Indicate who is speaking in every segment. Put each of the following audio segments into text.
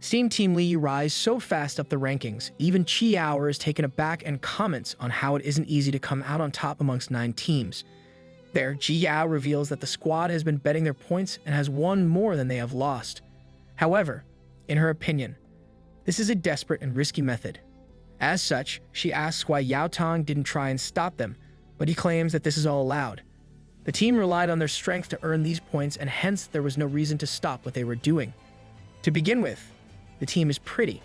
Speaker 1: Seeing Team Liu rise so fast up the rankings, even Chi is taken aback and comments on how it isn't easy to come out on top amongst 9 teams. There, Ji reveals that the squad has been betting their points and has won more than they have lost. However, in her opinion, this is a desperate and risky method. As such, she asks why Yao Tong didn't try and stop them, but he claims that this is all allowed. The team relied on their strength to earn these points, and hence there was no reason to stop what they were doing. To begin with, the team is pretty.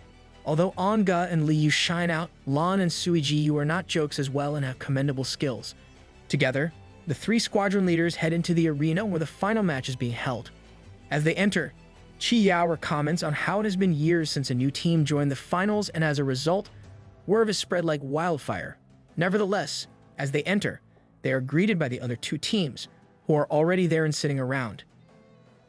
Speaker 1: Although Anga and Liu shine out, Lan and Suiji are not jokes as well and have commendable skills. Together, the 3 squadron leaders head into the arena where the final match is being held. As they enter, Chi comments on how it has been years since a new team joined the finals, and as a result, word is spread like wildfire. Nevertheless, as they enter, they are greeted by the other 2 teams, who are already there and sitting around.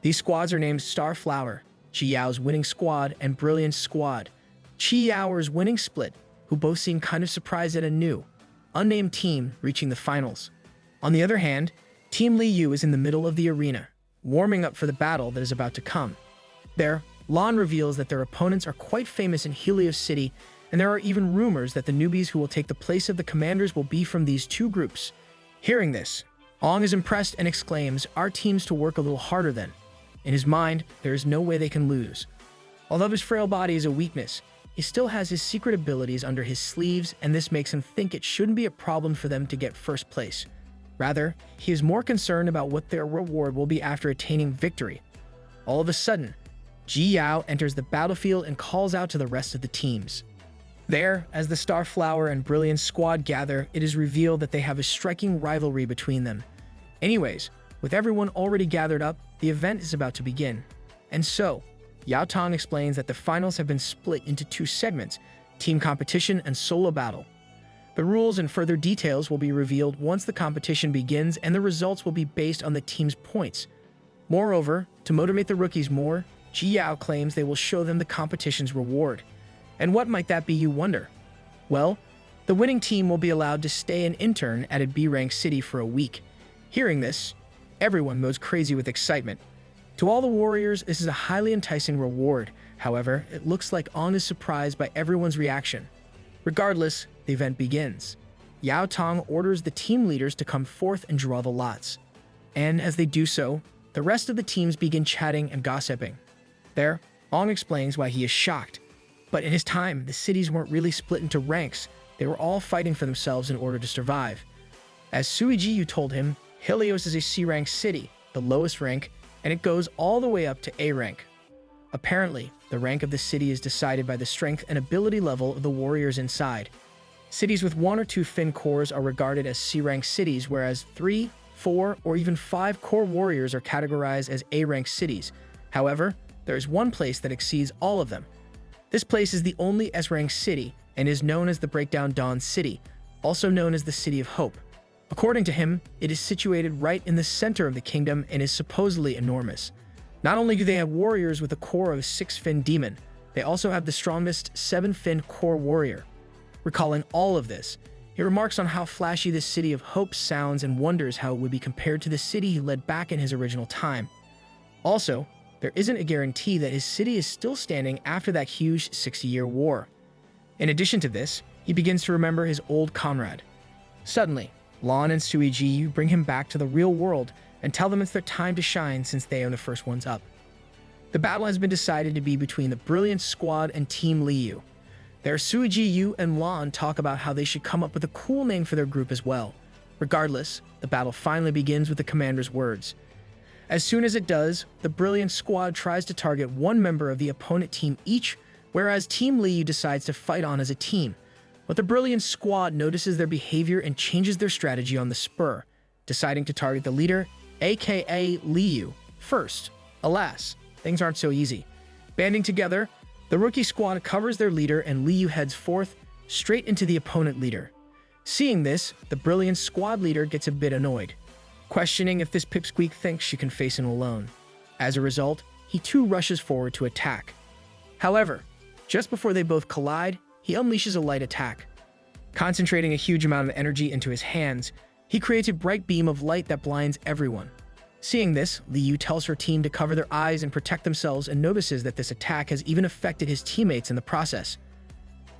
Speaker 1: These squads are named Starflower, Chi winning squad, and Brilliant Squad, Chi's winning split, who both seem kind of surprised at a new, unnamed team reaching the finals. On the other hand, Team Liu is in the middle of the arena, warming up for the battle that is about to come. There, Lan reveals that their opponents are quite famous in Helios City, and there are even rumors that the newbies who will take the place of the commanders will be from these 2 groups. Hearing this, Ong is impressed and exclaims, "Our team's to work a little harder then." In his mind, there is no way they can lose. Although his frail body is a weakness, he still has his secret abilities under his sleeves, and this makes him think it shouldn't be a problem for them to get first place. Rather, he is more concerned about what their reward will be after attaining victory. All of a sudden, Ji enters the battlefield and calls out to the rest of the teams. There, as the Starflower and Brilliant Squad gather, it is revealed that they have a striking rivalry between them. Anyways, with everyone already gathered up, the event is about to begin. And so, Yao Tong explains that the finals have been split into 2 segments, team competition and solo battle. The rules and further details will be revealed once the competition begins, and the results will be based on the team's points. Moreover, to motivate the rookies more, Ji claims they will show them the competition's reward. And what might that be, you wonder? Well, the winning team will be allowed to stay an intern at a B-rank city for a week. Hearing this, everyone goes crazy with excitement. To all the warriors, this is a highly enticing reward. However, it looks like Ong is surprised by everyone's reaction. Regardless, the event begins. Yao Tong orders the team leaders to come forth and draw the lots. And as they do so, the rest of the teams begin chatting and gossiping. There, Ong explains why he is shocked. But in his time, the cities weren't really split into ranks. They were all fighting for themselves in order to survive. As Suiji told him, Helios is a C-rank city, the lowest rank, and it goes all the way up to A rank. Apparently, the rank of the city is decided by the strength and ability level of the warriors inside. Cities with 1 or 2 fin cores are regarded as C-rank cities, whereas 3, 4, or even 5 core warriors are categorized as A-rank cities. However, there is one place that exceeds all of them. This place is the only S-rank city and is known as the Breakdown Dawn City, also known as the City of Hope. According to him, it is situated right in the center of the kingdom and is supposedly enormous. Not only do they have warriors with a core of 6-fin demon, they also have the strongest 7-fin core warrior. Recalling all of this, he remarks on how flashy this City of Hope sounds and wonders how it would be compared to the city he led back in his original time. Also, there isn't a guarantee that his city is still standing after that huge 60-year war. In addition to this, he begins to remember his old comrade. Suddenly, Lan and Suiji bring him back to the real world and tell them it's their time to shine since they are the first ones up. The battle has been decided to be between the Brilliant Squad and Team Liu. There, Suiji and Lan talk about how they should come up with a cool name for their group as well. Regardless, the battle finally begins with the commander's words. As soon as it does, the Brilliant Squad tries to target one member of the opponent team each, whereas Team Liu decides to fight on as a team. But the Brilliant Squad notices their behavior and changes their strategy on the spur, deciding to target the leader, aka Liu, first. Alas, things aren't so easy. Banding together, the rookie squad covers their leader and Liu heads forth, straight into the opponent leader. Seeing this, the Brilliant Squad leader gets a bit annoyed, questioning if this pipsqueak thinks she can face him alone. As a result, he too rushes forward to attack. However, just before they both collide, he unleashes a light attack. Concentrating a huge amount of energy into his hands, he creates a bright beam of light that blinds everyone. Seeing this, Liu tells her team to cover their eyes and protect themselves and notices that this attack has even affected his teammates in the process.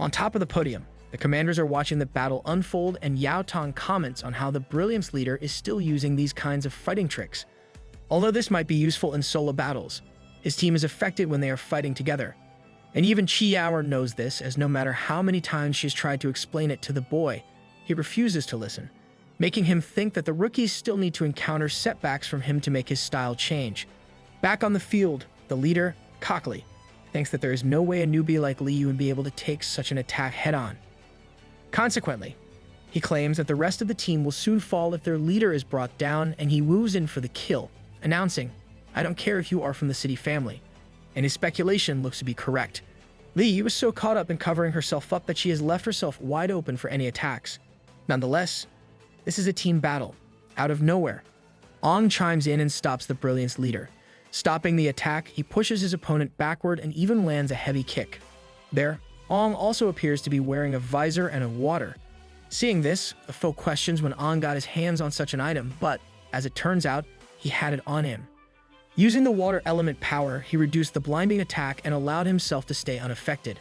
Speaker 1: On top of the podium, the commanders are watching the battle unfold, and Yao Tong comments on how the Brilliance leader is still using these kinds of fighting tricks. Although this might be useful in solo battles, his team is affected when they are fighting together. And even Chi Yao knows this, as no matter how many times she's tried to explain it to the boy, he refuses to listen, making him think that the rookies still need to encounter setbacks from him to make his style change. Back on the field, the leader, cockily, thinks that there is no way a newbie like Liu would be able to take such an attack head-on. Consequently, he claims that the rest of the team will soon fall if their leader is brought down, and he woos in for the kill, announcing, "I don't care if you are from the city family." And his speculation looks to be correct. Liu is so caught up in covering herself up that she has left herself wide open for any attacks. Nonetheless, this is a team battle. Out of nowhere, Ong chimes in and stops the Brilliance leader. Stopping the attack, he pushes his opponent backward and even lands a heavy kick. There, Ong also appears to be wearing a visor and a water. Seeing this, the foe questions when Ong got his hands on such an item, but, as it turns out, he had it on him. Using the water element power, he reduced the blinding attack and allowed himself to stay unaffected.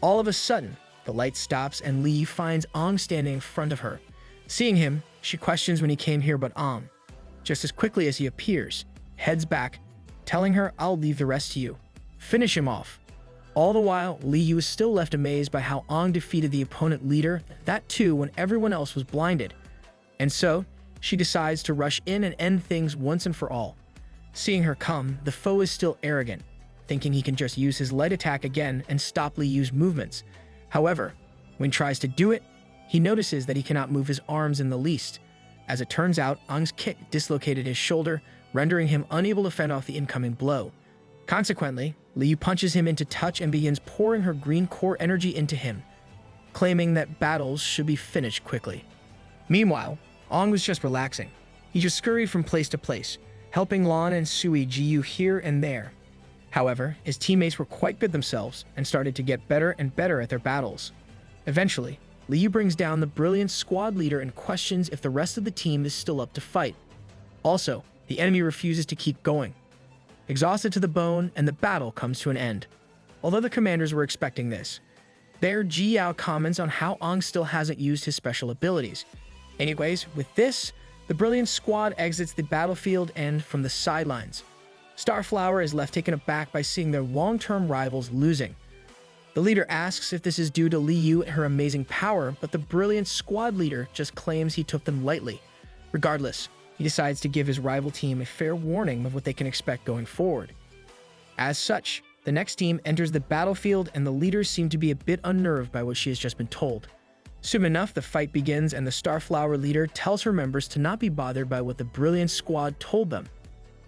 Speaker 1: All of a sudden, the light stops and Li finds Ong standing in front of her. Seeing him, she questions when he came here but Ong, just as quickly as he appears, heads back, telling her, "I'll leave the rest to you. Finish him off." All the while, Liu is still left amazed by how Ong defeated the opponent leader, that too when everyone else was blinded. And so, she decides to rush in and end things once and for all. Seeing her come, the foe is still arrogant, thinking he can just use his light attack again and stop Liu's movements. However, when he tries to do it, he notices that he cannot move his arms in the least. As it turns out, Ong's kick dislocated his shoulder, rendering him unable to fend off the incoming blow. Consequently, Liu punches him into touch and begins pouring her green core energy into him, claiming that battles should be finished quickly. Meanwhile, Ong was just relaxing. He just scurried from place to place, helping Lan and Sui Jiu here and there. However, his teammates were quite good themselves and started to get better and better at their battles. Eventually, Liu brings down the Brilliant squad leader and questions if the rest of the team is still up to fight. Also, the enemy refuses to keep going. Exhausted to the bone, and the battle comes to an end. Although the commanders were expecting this, there Ji Yao comments on how Ong still hasn't used his special abilities. Anyways, with this, the Brilliant squad exits the battlefield and from the sidelines. Starflower is left taken aback by seeing their long-term rivals losing. The leader asks if this is due to Liu and her amazing power, but the Brilliant squad leader just claims he took them lightly. Regardless, he decides to give his rival team a fair warning of what they can expect going forward. As such, the next team enters the battlefield and the leaders seem to be a bit unnerved by what she has just been told. Soon enough, the fight begins and the Starflower leader tells her members to not be bothered by what the Brilliant squad told them.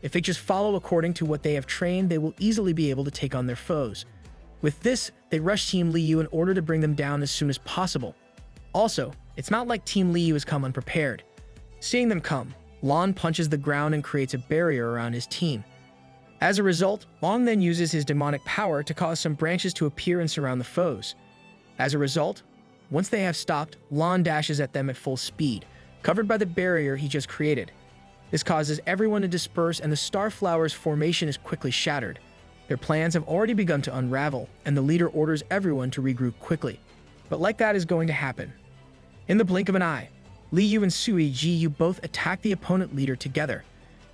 Speaker 1: If they just follow according to what they have trained, they will easily be able to take on their foes. With this, they rush Team Liu in order to bring them down as soon as possible. Also, it's not like Team Liu has come unprepared. Seeing them come, Lan punches the ground and creates a barrier around his team. As a result, Ong then uses his demonic power to cause some branches to appear and surround the foes. As a result, once they have stopped, Lan dashes at them at full speed, covered by the barrier he just created. This causes everyone to disperse and the Starflower's formation is quickly shattered. Their plans have already begun to unravel, and the leader orders everyone to regroup quickly. But like that is going to happen. In the blink of an eye, Liu and Sui Jiu both attack the opponent leader together.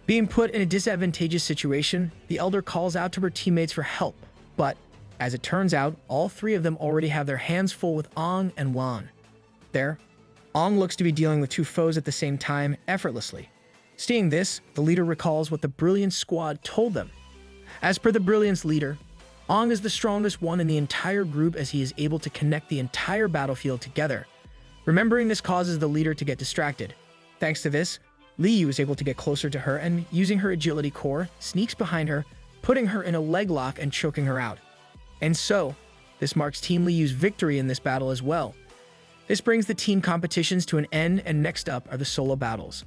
Speaker 1: Being put in a disadvantageous situation, the elder calls out to her teammates for help, but as it turns out, all three of them already have their hands full with Ong and Lan. There, Ong looks to be dealing with two foes at the same time effortlessly. Seeing this, the leader recalls what the Brilliant squad told them. As per the Brilliance leader, Ong is the strongest one in the entire group as he is able to connect the entire battlefield together. Remembering this causes the leader to get distracted. Thanks to this, Liu is able to get closer to her and, using her agility core, sneaks behind her, putting her in a leg lock and choking her out. And so, this marks Team Liu's victory in this battle as well. This brings the team competitions to an end, and next up are the solo battles.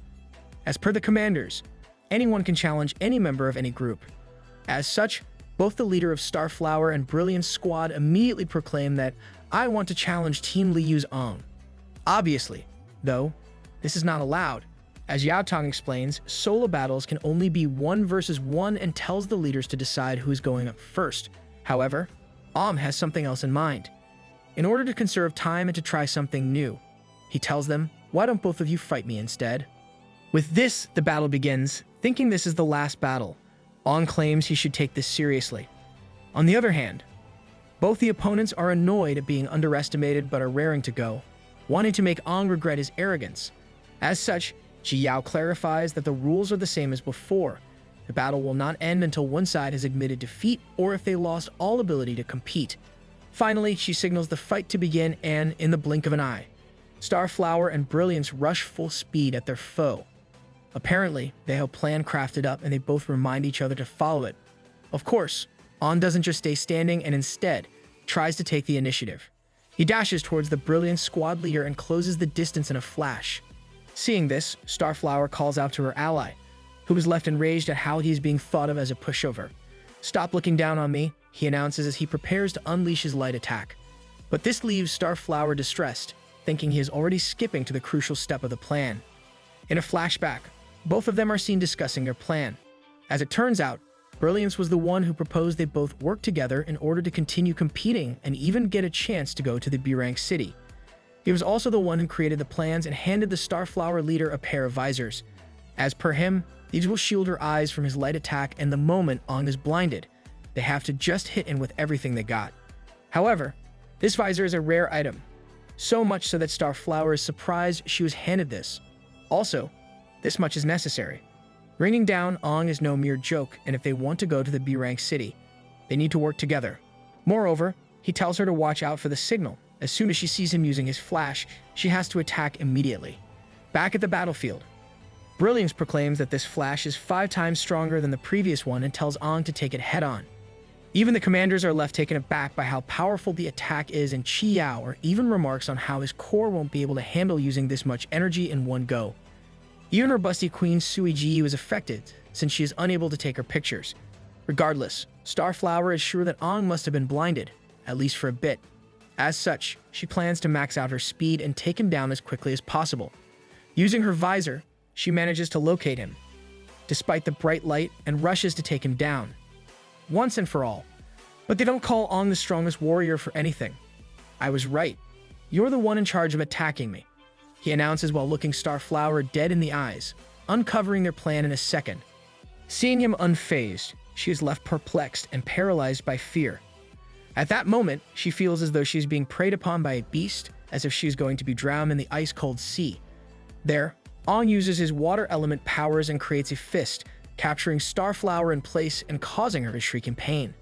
Speaker 1: As per the commanders, anyone can challenge any member of any group. As such, both the leader of Starflower and Brilliant squad immediately proclaim that I want to challenge Team Liu's Ong. Obviously, though, this is not allowed. As Yao Tong explains, solo battles can only be 1 versus 1 and tells the leaders to decide who is going up first. However, has something else in mind. In order to conserve time and to try something new, he tells them, "Why don't both of you fight me instead?" With this, the battle begins. Thinking this is the last battle, claims he should take this seriously. On the other hand, both the opponents are annoyed at being underestimated but are raring to go, wanting to make regret his arrogance. As such, Ji Yao clarifies that the rules are the same as before. The battle will not end until one side has admitted defeat or if they lost all ability to compete. Finally, she signals the fight to begin and, in the blink of an eye, Starflower and Brilliance rush full speed at their foe. Apparently, they have a plan crafted up and they both remind each other to follow it. Of course, doesn't just stay standing and instead tries to take the initiative. He dashes towards the Brilliance squad leader and closes the distance in a flash. Seeing this, Starflower calls out to her ally, who is left enraged at how he is being thought of as a pushover. "Stop looking down on me," he announces as he prepares to unleash his light attack. But this leaves Starflower distressed, thinking he is already skipping to the crucial step of the plan. In a flashback, both of them are seen discussing their plan. As it turns out, Brilliance was the one who proposed they both work together in order to continue competing and even get a chance to go to the B-rank city. He was also the one who created the plans and handed the Starflower leader a pair of visors. As per him, these will shield her eyes from his light attack, and the moment is blinded, they have to just hit him with everything they got. However, this visor is a rare item, so much so that Starflower is surprised she was handed this. Also, this much is necessary. Bringing down is no mere joke, and if they want to go to the B-rank city, they need to work together. Moreover, he tells her to watch out for the signal. As soon as she sees him using his flash, she has to attack immediately. Back at the battlefield, Brilliance proclaims that this flash is 5 times stronger than the previous one and tells to take it head-on. Even the commanders are left taken aback by how powerful the attack is, and Chi Yao even remarks on how his core won't be able to handle using this much energy in one go. Even her busty queen Sui Ji was affected, since she is unable to take her pictures. Regardless, Starflower is sure that must have been blinded, at least for a bit. As such, she plans to max out her speed and take him down as quickly as possible. Using her visor, she manages to locate him, despite the bright light, and rushes to take him down, once and for all. But they don't call the strongest warrior for anything. "I was right. You're the one in charge of attacking me," he announces while looking Starflower dead in the eyes, uncovering their plan in a second. Seeing him unfazed, she is left perplexed and paralyzed by fear. At that moment, she feels as though she is being preyed upon by a beast, as if she is going to be drowned in the ice-cold sea. There, uses his water element powers and creates a fist, capturing Starflower in place and causing her to shriek in pain.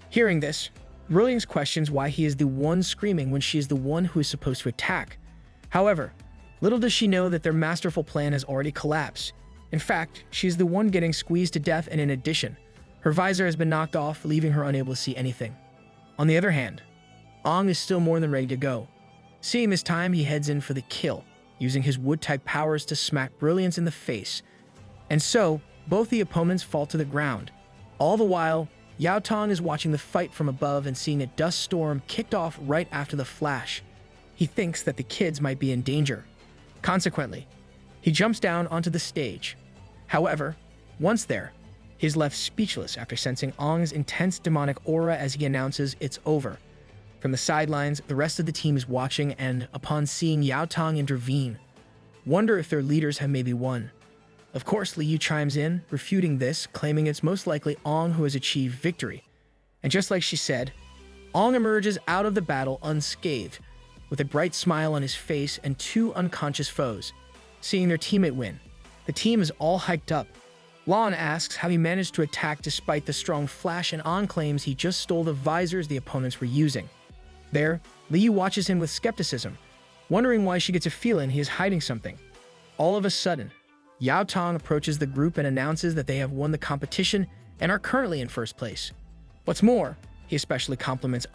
Speaker 1: Hearing this, Brilliance questions why he is the one screaming when she is the one who is supposed to attack. However, little does she know that their masterful plan has already collapsed. In fact, she is the one getting squeezed to death, and in addition, her visor has been knocked off, leaving her unable to see anything. On the other hand, is still more than ready to go. Seeing this time, he heads in for the kill, using his wood-type powers to smack Brilliance in the face. And so, both the opponents fall to the ground. All the while, Yao Tong is watching the fight from above and seeing a dust storm kicked off right after the flash. He thinks that the kids might be in danger. Consequently, he jumps down onto the stage. However, once there, he is left speechless after sensing Ong's intense demonic aura as he announces it's over. From the sidelines, the rest of the team is watching and, upon seeing Yao Tong intervene, wonder if their leaders have maybe won. Of course, Liu chimes in, refuting this, claiming it's most likely who has achieved victory. And just like she said, emerges out of the battle unscathed, with a bright smile on his face and 2 unconscious foes. Seeing their teammate win, the team is all hyped up. Lon asks how he managed to attack despite the strong flash, and claims he just stole the visors the opponents were using. There, Liu watches him with skepticism, wondering why she gets a feeling he is hiding something. All of a sudden, Yao Tong approaches the group and announces that they have won the competition and are currently in first place. What's more, he especially compliments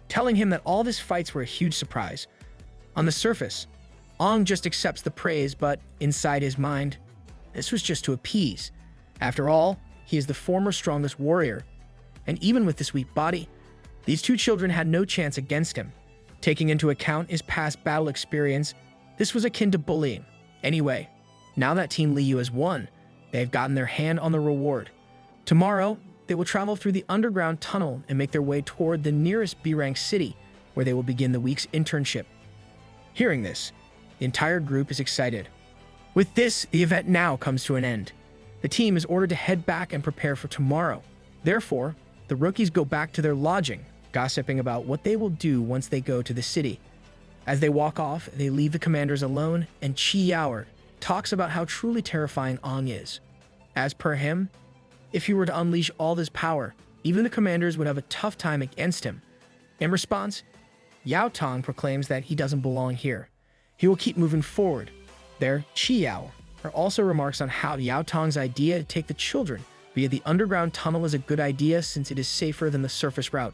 Speaker 1: telling him that all his fights were a huge surprise. On the surface, just accepts the praise, but inside his mind, this was just to appease. After all, he is the former strongest warrior, and even with this weak body, these 2 children had no chance against him. Taking into account his past battle experience, this was akin to bullying. Anyway, Now that Team Liu has won, they have gotten their hand on the reward. Tomorrow, they will travel through the underground tunnel and make their way toward the nearest B-rank city, where they will begin the week's internship. Hearing this, the entire group is excited. With this, the event now comes to an end. The team is ordered to head back and prepare for tomorrow. Therefore, the rookies go back to their lodging, gossiping about what they will do once they go to the city. As they walk off, they leave the commanders alone, and Chi Yaoer talks about how truly terrifying Ong is. As per him, if he were to unleash all this power, even the commanders would have a tough time against him. In response, Yao Tong proclaims that he doesn't belong here. He will keep moving forward. There, Chi Yaoer also remarks on how Yao Tong's idea to take the children via the underground tunnel is a good idea since it is safer than the surface route.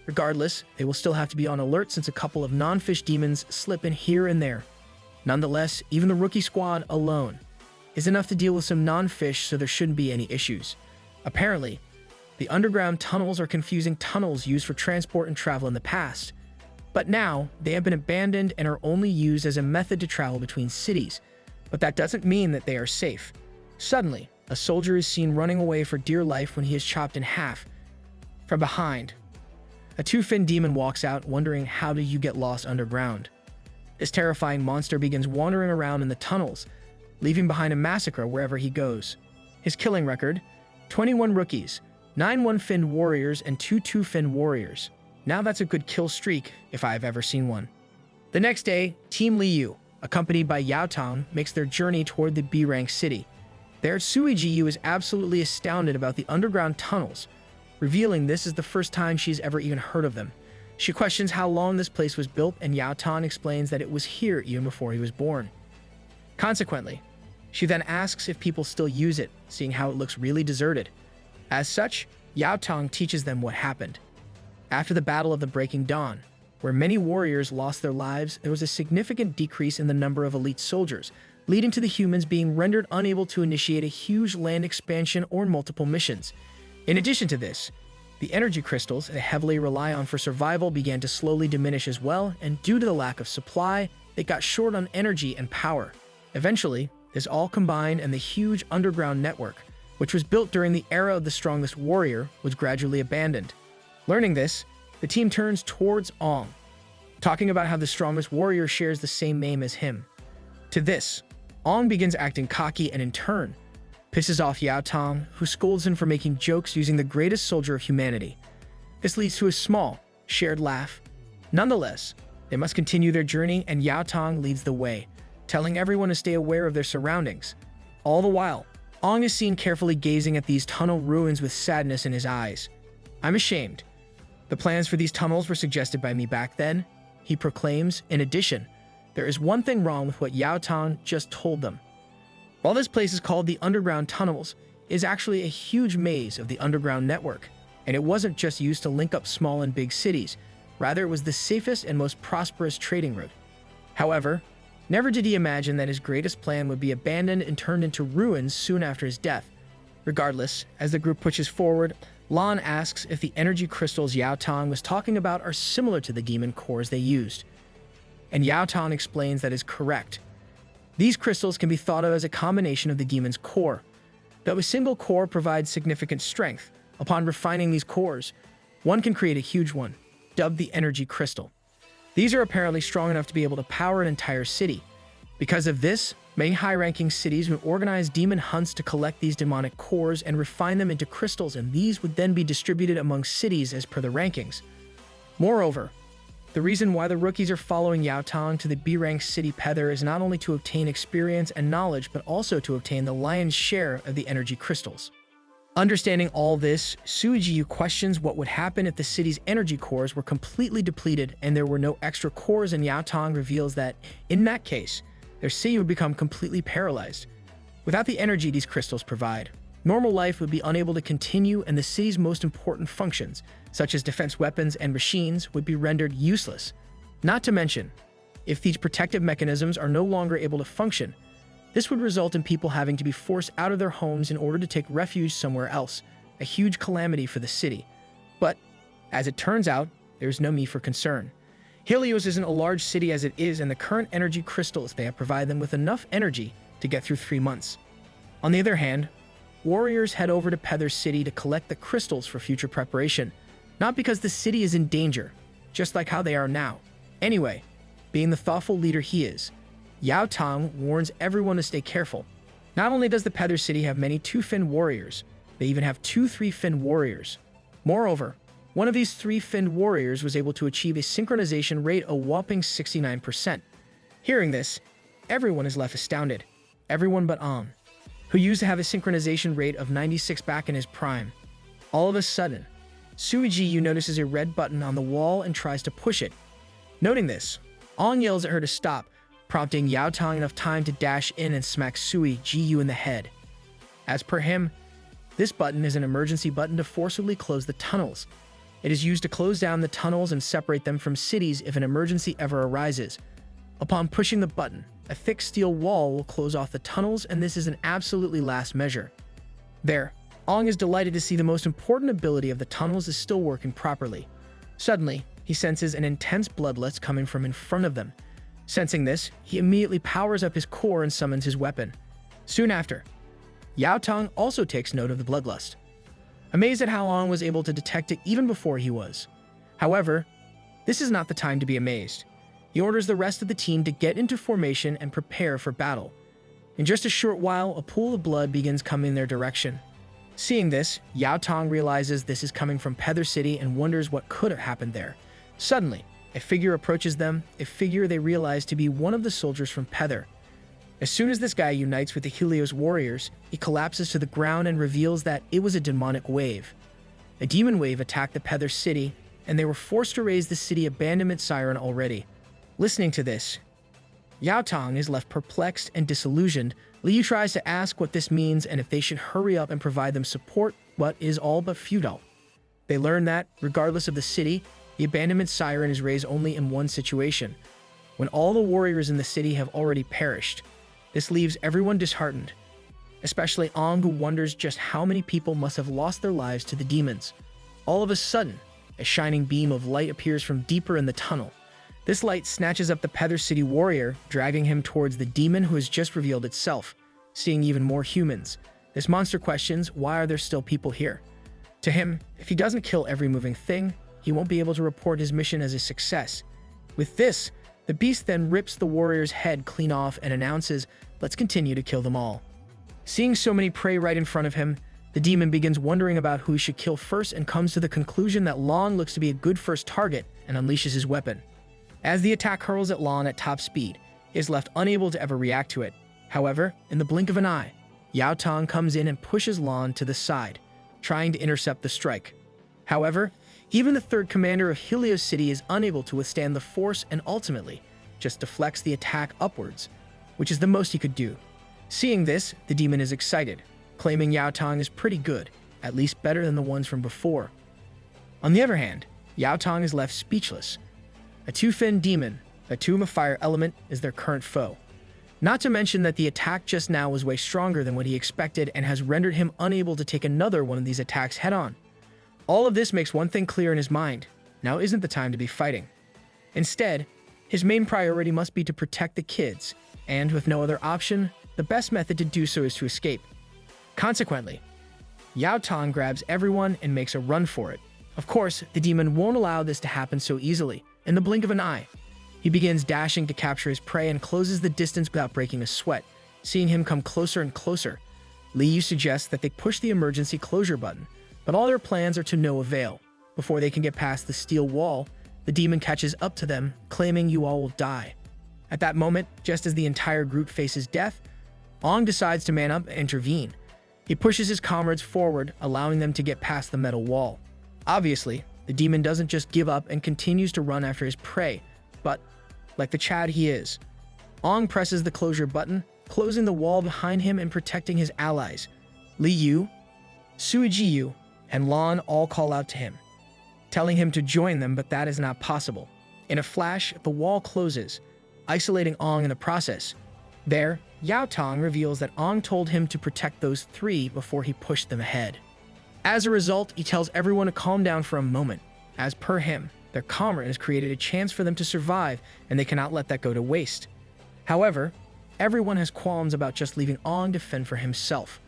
Speaker 1: Regardless, they will still have to be on alert since a couple of non-fish demons slip in here and there. Nonetheless, even the rookie squad alone is enough to deal with some non-fish, so there shouldn't be any issues. Apparently, the underground tunnels are confusing tunnels used for transport and travel in the past. But now, they have been abandoned and are only used as a method to travel between cities. But that doesn't mean that they are safe. Suddenly, a soldier is seen running away for dear life when he is chopped in half. From behind, a two-finned demon walks out, wondering how do you get lost underground. This terrifying monster begins wandering around in the tunnels, leaving behind a massacre wherever he goes. His killing record: 21 rookies, 9 one-finned warriors, and 2 two-finned warriors. Now that's a good kill streak, if I have ever seen one. The next day, Team Liu, accompanied by Yao Tong, makes their journey toward the B-rank city. There, Sui Jiyu is absolutely astounded about the underground tunnels, revealing this is the first time she's ever even heard of them. She questions how long this place was built, and Yao Tong explains that it was here even before he was born. Consequently, she then asks if people still use it, seeing how it looks really deserted. As such, Yao Tong teaches them what happened. After the Battle of the Breaking Dawn, where many warriors lost their lives, there was a significant decrease in the number of elite soldiers, leading to the humans being rendered unable to initiate a huge land expansion or multiple missions. In addition to this, the energy crystals they heavily rely on for survival began to slowly diminish as well, and due to the lack of supply, they got short on energy and power. Eventually, this all combined, and the huge underground network, which was built during the era of the strongest warrior, was gradually abandoned. Learning this, the team turns towards Ong, talking about how the strongest warrior shares the same name as him. To this, Ong begins acting cocky and in turn, pisses off Yao Tong, who scolds him for making jokes using the greatest soldier of humanity. This leads to a small, shared laugh. Nonetheless, they must continue their journey, and Yao Tong leads the way, telling everyone to stay aware of their surroundings. All the while, Ong is seen carefully gazing at these tunnel ruins with sadness in his eyes. "I'm ashamed. The plans for these tunnels were suggested by me back then," he proclaims. In addition, there is one thing wrong with what Yao Tong just told them. While this place is called the Underground Tunnels, it is actually a huge maze of the underground network, and it wasn't just used to link up small and big cities. Rather, it was the safest and most prosperous trading route. However, never did he imagine that his greatest plan would be abandoned and turned into ruins soon after his death. Regardless, as the group pushes forward, Lan asks if the energy crystals Yao Tong was talking about are similar to the demon cores they used. And Yao Tong explains that is correct. These crystals can be thought of as a combination of the demon's core. Though a single core provides significant strength, upon refining these cores, one can create a huge one, dubbed the energy crystal. These are apparently strong enough to be able to power an entire city. Because of this, many high-ranking cities would organize demon hunts to collect these demonic cores and refine them into crystals, and these would then be distributed among cities as per the rankings. Moreover, the reason why the rookies are following Yao Tong to the B-rank city Pether is not only to obtain experience and knowledge, but also to obtain the lion's share of the energy crystals. Understanding all this, Suijiyu questions what would happen if the city's energy cores were completely depleted and there were no extra cores, and Yao Tong reveals that, in that case, their city would become completely paralyzed. Without the energy these crystals provide, normal life would be unable to continue, and the city's most important functions, such as defense weapons and machines, would be rendered useless. Not to mention, if these protective mechanisms are no longer able to function, this would result in people having to be forced out of their homes in order to take refuge somewhere else, a huge calamity for the city. But, as it turns out, there's no need for concern. Helios isn't a large city as it is, and the current energy crystals they have provide them with enough energy to get through 3 months. On the other hand, warriors head over to Pether City to collect the crystals for future preparation, not because the city is in danger, just like how they are now. Anyway, being the thoughtful leader he is, Yao Tong warns everyone to stay careful. Not only does the Pether City have many two-finned warriors, they even have 2 3-finned warriors. Moreover, one of these 3-finned warriors was able to achieve a synchronization rate a whopping 69%. Hearing this, everyone is left astounded. Everyone but Ong, who used to have a synchronization rate of 96 back in his prime. All of a sudden, Sui Ji notices a red button on the wall and tries to push it. Noting this, Ong yells at her to stop, prompting Yao Tong enough time to dash in and smack Sui Ji in the head. As per him, this button is an emergency button to forcibly close the tunnels. It is used to close down the tunnels and separate them from cities if an emergency ever arises. Upon pushing the button, a thick steel wall will close off the tunnels, and this is an absolutely last measure. There, Ong is delighted to see the most important ability of the tunnels is still working properly. Suddenly, he senses an intense bloodlust coming from in front of them. Sensing this, he immediately powers up his core and summons his weapon. Soon after, Yao Tong also takes note of the bloodlust, amazed at how Ong was able to detect it even before he was. However, this is not the time to be amazed. He orders the rest of the team to get into formation and prepare for battle. In just a short while, a pool of blood begins coming their direction. Seeing this, Yao Tong realizes this is coming from Pether City and wonders what could have happened there. Suddenly, a figure approaches them, a figure they realize to be one of the soldiers from Pether. As soon as this guy unites with the Helios warriors, he collapses to the ground and reveals that it was a demonic wave. A demon wave attacked the Pether City, and they were forced to raise the city abandonment siren already. Listening to this, Yao Tong is left perplexed and disillusioned. Liu tries to ask what this means and if they should hurry up and provide them support, but is all but futile. They learn that, regardless of the city, the abandonment siren is raised only in one situation, when all the warriors in the city have already perished. This leaves everyone disheartened, especially Ong, who wonders just how many people must have lost their lives to the demons. All of a sudden, a shining beam of light appears from deeper in the tunnel. This light snatches up the Pether City warrior, dragging him towards the demon who has just revealed itself. Seeing even more humans, this monster questions, why are there still people here? To him, if he doesn't kill every moving thing, he won't be able to report his mission as a success. With this, the beast then rips the warrior's head clean off and announces, "Let's continue to kill them all." Seeing so many prey right in front of him, the demon begins wondering about who he should kill first and comes to the conclusion that Lon looks to be a good first target and unleashes his weapon. As the attack hurls at Lon at top speed, he is left unable to ever react to it. However, in the blink of an eye, Yao Tong comes in and pushes Lon to the side, trying to intercept the strike. However, even the third commander of Helios City is unable to withstand the force and ultimately just deflects the attack upwards, which is the most he could do. Seeing this, the demon is excited, claiming Yao Tong is pretty good, at least better than the ones from before. On the other hand, Yao Tong is left speechless. A two-finned demon, a tomb of fire element, is their current foe. Not to mention that the attack just now was way stronger than what he expected and has rendered him unable to take another one of these attacks head-on. All of this makes one thing clear in his mind: now isn't the time to be fighting. Instead, his main priority must be to protect the kids, and with no other option, the best method to do so is to escape. Consequently, Yao Tong grabs everyone and makes a run for it. Of course, the demon won't allow this to happen so easily. In the blink of an eye, he begins dashing to capture his prey and closes the distance without breaking a sweat. Seeing him come closer and closer, Liu suggests that they push the emergency closure button, but all their plans are to no avail. Before they can get past the steel wall, the demon catches up to them, claiming you all will die. At that moment, just as the entire group faces death, Ong decides to man up and intervene. He pushes his comrades forward, allowing them to get past the metal wall. Obviously, the demon doesn't just give up and continues to run after his prey, but, like the Chad he is, Ong presses the closure button, closing the wall behind him and protecting his allies. Liu, Suijiu, and Lon all call out to him, telling him to join them, but that is not possible. In a flash, the wall closes, isolating Ong in the process. There, Yao Tong reveals that Ong told him to protect those three before he pushed them ahead. As a result, he tells everyone to calm down for a moment. As per him, their comrade has created a chance for them to survive, and they cannot let that go to waste. However, everyone has qualms about just leaving Ong to fend for himself.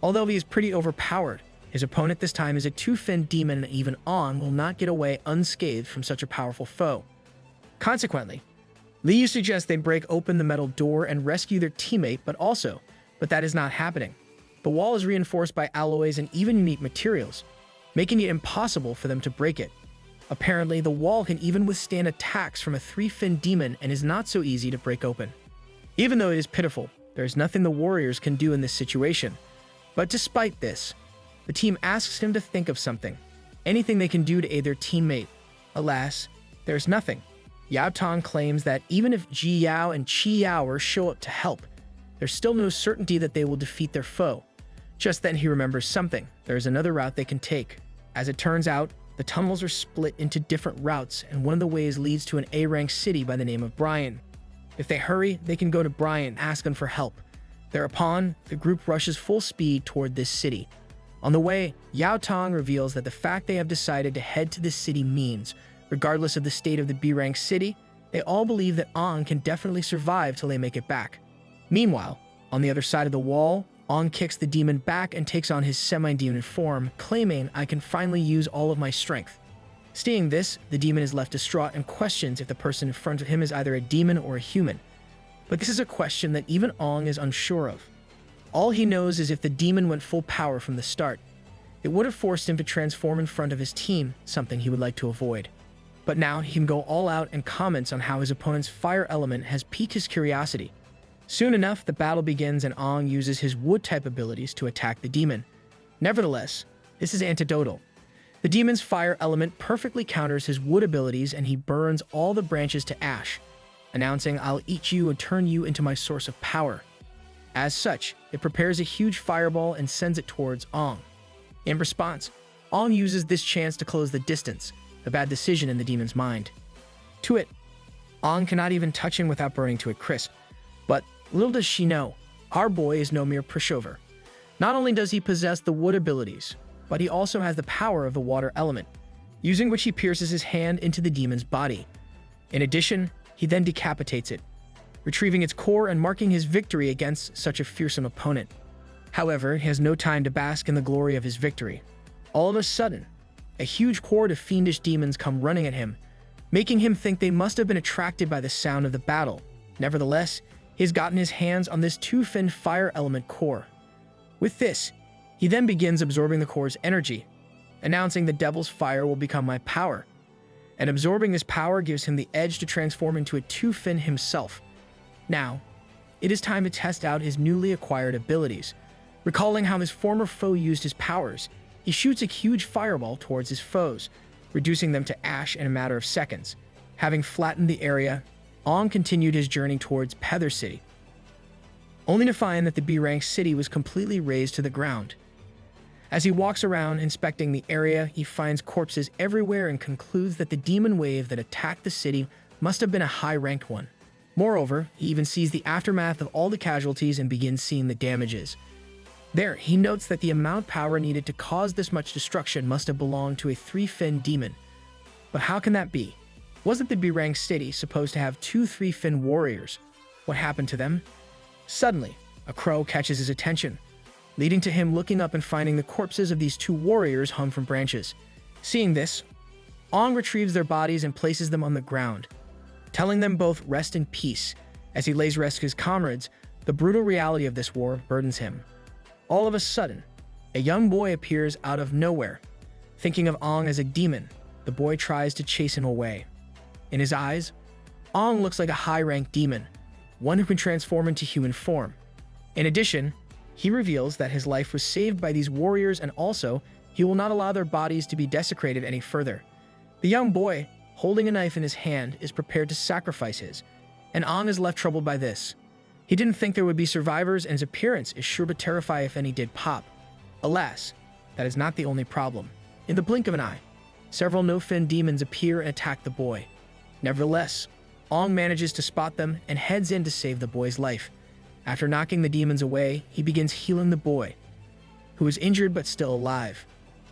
Speaker 1: Although he is pretty overpowered, his opponent this time is a two-finned demon, and even Ong will not get away unscathed from such a powerful foe. Consequently, Liu suggests they break open the metal door and rescue their teammate, but that is not happening. The wall is reinforced by alloys and even unique materials, making it impossible for them to break it. Apparently, the wall can even withstand attacks from a three-finned demon and is not so easy to break open. Even though it is pitiful, there is nothing the warriors can do in this situation. But despite this, the team asks him to think of something, anything they can do to aid their teammate. Alas, there's nothing. Yao Tong claims that even if Ji Yao and Qi Yao show up to help, there's still no certainty that they will defeat their foe. Just then he remembers something. There's another route they can take. As it turns out, the tunnels are split into different routes, and one of the ways leads to an A-rank city by the name of Brian. If they hurry, they can go to Brian and ask him for help. Thereupon, the group rushes full speed toward this city. On the way, Yao Tong reveals that the fact they have decided to head to this city means, regardless of the state of the B-rank city, they all believe that Ong can definitely survive till they make it back. Meanwhile, on the other side of the wall, Ong kicks the demon back and takes on his semi-demon form, claiming, "I can finally use all of my strength." Seeing this, the demon is left distraught and questions if the person in front of him is either a demon or a human. But this is a question that even Ong is unsure of. All he knows is if the demon went full power from the start, it would have forced him to transform in front of his team, something he would like to avoid. But now he can go all out and comments on how his opponent's fire element has piqued his curiosity. Soon enough, the battle begins and Ong uses his wood-type abilities to attack the demon. Nevertheless, this is antidotal. The demon's fire element perfectly counters his wood abilities and he burns all the branches to ash, announcing, "I'll eat you and turn you into my source of power." As such, it prepares a huge fireball and sends it towards Ong. In response, Ong uses this chance to close the distance, a bad decision in the demon's mind. To it, Ong cannot even touch him without burning to a crisp. But little does she know, our boy is no mere pushover. Not only does he possess the wood abilities, but he also has the power of the water element, using which he pierces his hand into the demon's body. In addition, he then decapitates it, retrieving its core and marking his victory against such a fearsome opponent. However, he has no time to bask in the glory of his victory. All of a sudden, a huge horde of fiendish demons come running at him, making him think they must have been attracted by the sound of the battle. Nevertheless, he has gotten his hands on this two-finned fire element core. With this, he then begins absorbing the core's energy, announcing the devil's fire will become my power. And absorbing this power gives him the edge to transform into a two-fin himself. Now, it is time to test out his newly acquired abilities. Recalling how his former foe used his powers, he shoots a huge fireball towards his foes, reducing them to ash in a matter of seconds. Having flattened the area, Ong continued his journey towards Peather City, only to find that the B-rank city was completely razed to the ground. As he walks around inspecting the area, he finds corpses everywhere and concludes that the demon wave that attacked the city must have been a high-ranked one. Moreover, he even sees the aftermath of all the casualties and begins seeing the damages. There, he notes that the amount of power needed to cause this much destruction must have belonged to a three-fin demon. But how can that be? Wasn't the B-rank city supposed to have two three-fin warriors? What happened to them? Suddenly, a crow catches his attention, leading to him looking up and finding the corpses of these two warriors hung from branches. Seeing this, Ong retrieves their bodies and places them on the ground, telling them both rest in peace. As he lays rest his comrades, the brutal reality of this war burdens him. All of a sudden, a young boy appears out of nowhere. Thinking of Ong as a demon, the boy tries to chase him away. In his eyes, Ong looks like a high-ranked demon, one who can transform into human form. In addition, he reveals that his life was saved by these warriors and also he will not allow their bodies to be desecrated any further. The young boy, holding a knife in his hand, is prepared to sacrifice his, and Ong is left troubled by this. He didn't think there would be survivors and his appearance is sure to terrify if any did pop. Alas, that is not the only problem. In the blink of an eye, several no-fin demons appear and attack the boy. Nevertheless, Ong manages to spot them and heads in to save the boy's life. After knocking the demons away, he begins healing the boy, who is injured but still alive.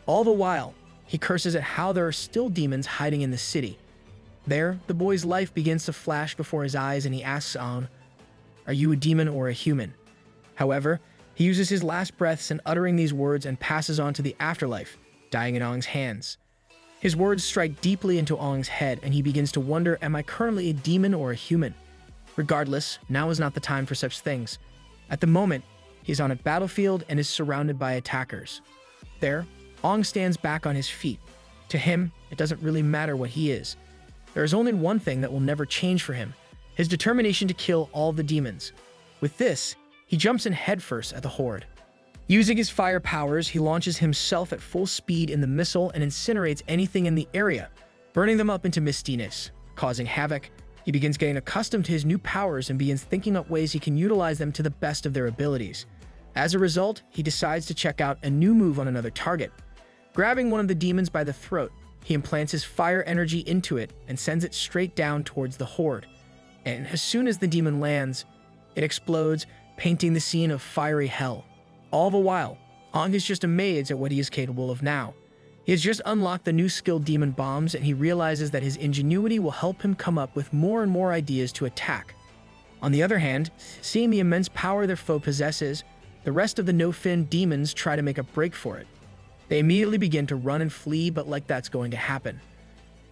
Speaker 1: All the while, he curses at how there are still demons hiding in the city. There, the boy's life begins to flash before his eyes and he asks Ong, Are you a demon or a human? However, he uses his last breaths in uttering these words and passes on to the afterlife, dying in Ong's hands. His words strike deeply into Ong's head, and he begins to wonder, am I currently a demon or a human? Regardless, now is not the time for such things. At the moment, he is on a battlefield and is surrounded by attackers. There, Ong stands back on his feet. To him, it doesn't really matter what he is. There is only one thing that will never change for him: his determination to kill all the demons. With this, he jumps in headfirst at the horde. Using his fire powers, he launches himself at full speed in the missile and incinerates anything in the area, burning them up into mistiness, causing havoc. He begins getting accustomed to his new powers and begins thinking up ways he can utilize them to the best of their abilities. As a result, he decides to check out a new move on another target. Grabbing one of the demons by the throat, he implants his fire energy into it and sends it straight down towards the horde. And as soon as the demon lands, it explodes, painting the scene of fiery hell. All the while, Ong is just amazed at what he is capable of now. He has just unlocked the new skill demon bombs, and he realizes that his ingenuity will help him come up with more and more ideas to attack. On the other hand, seeing the immense power their foe possesses, the rest of the no-fin demons try to make a break for it. They immediately begin to run and flee, but like that's going to happen.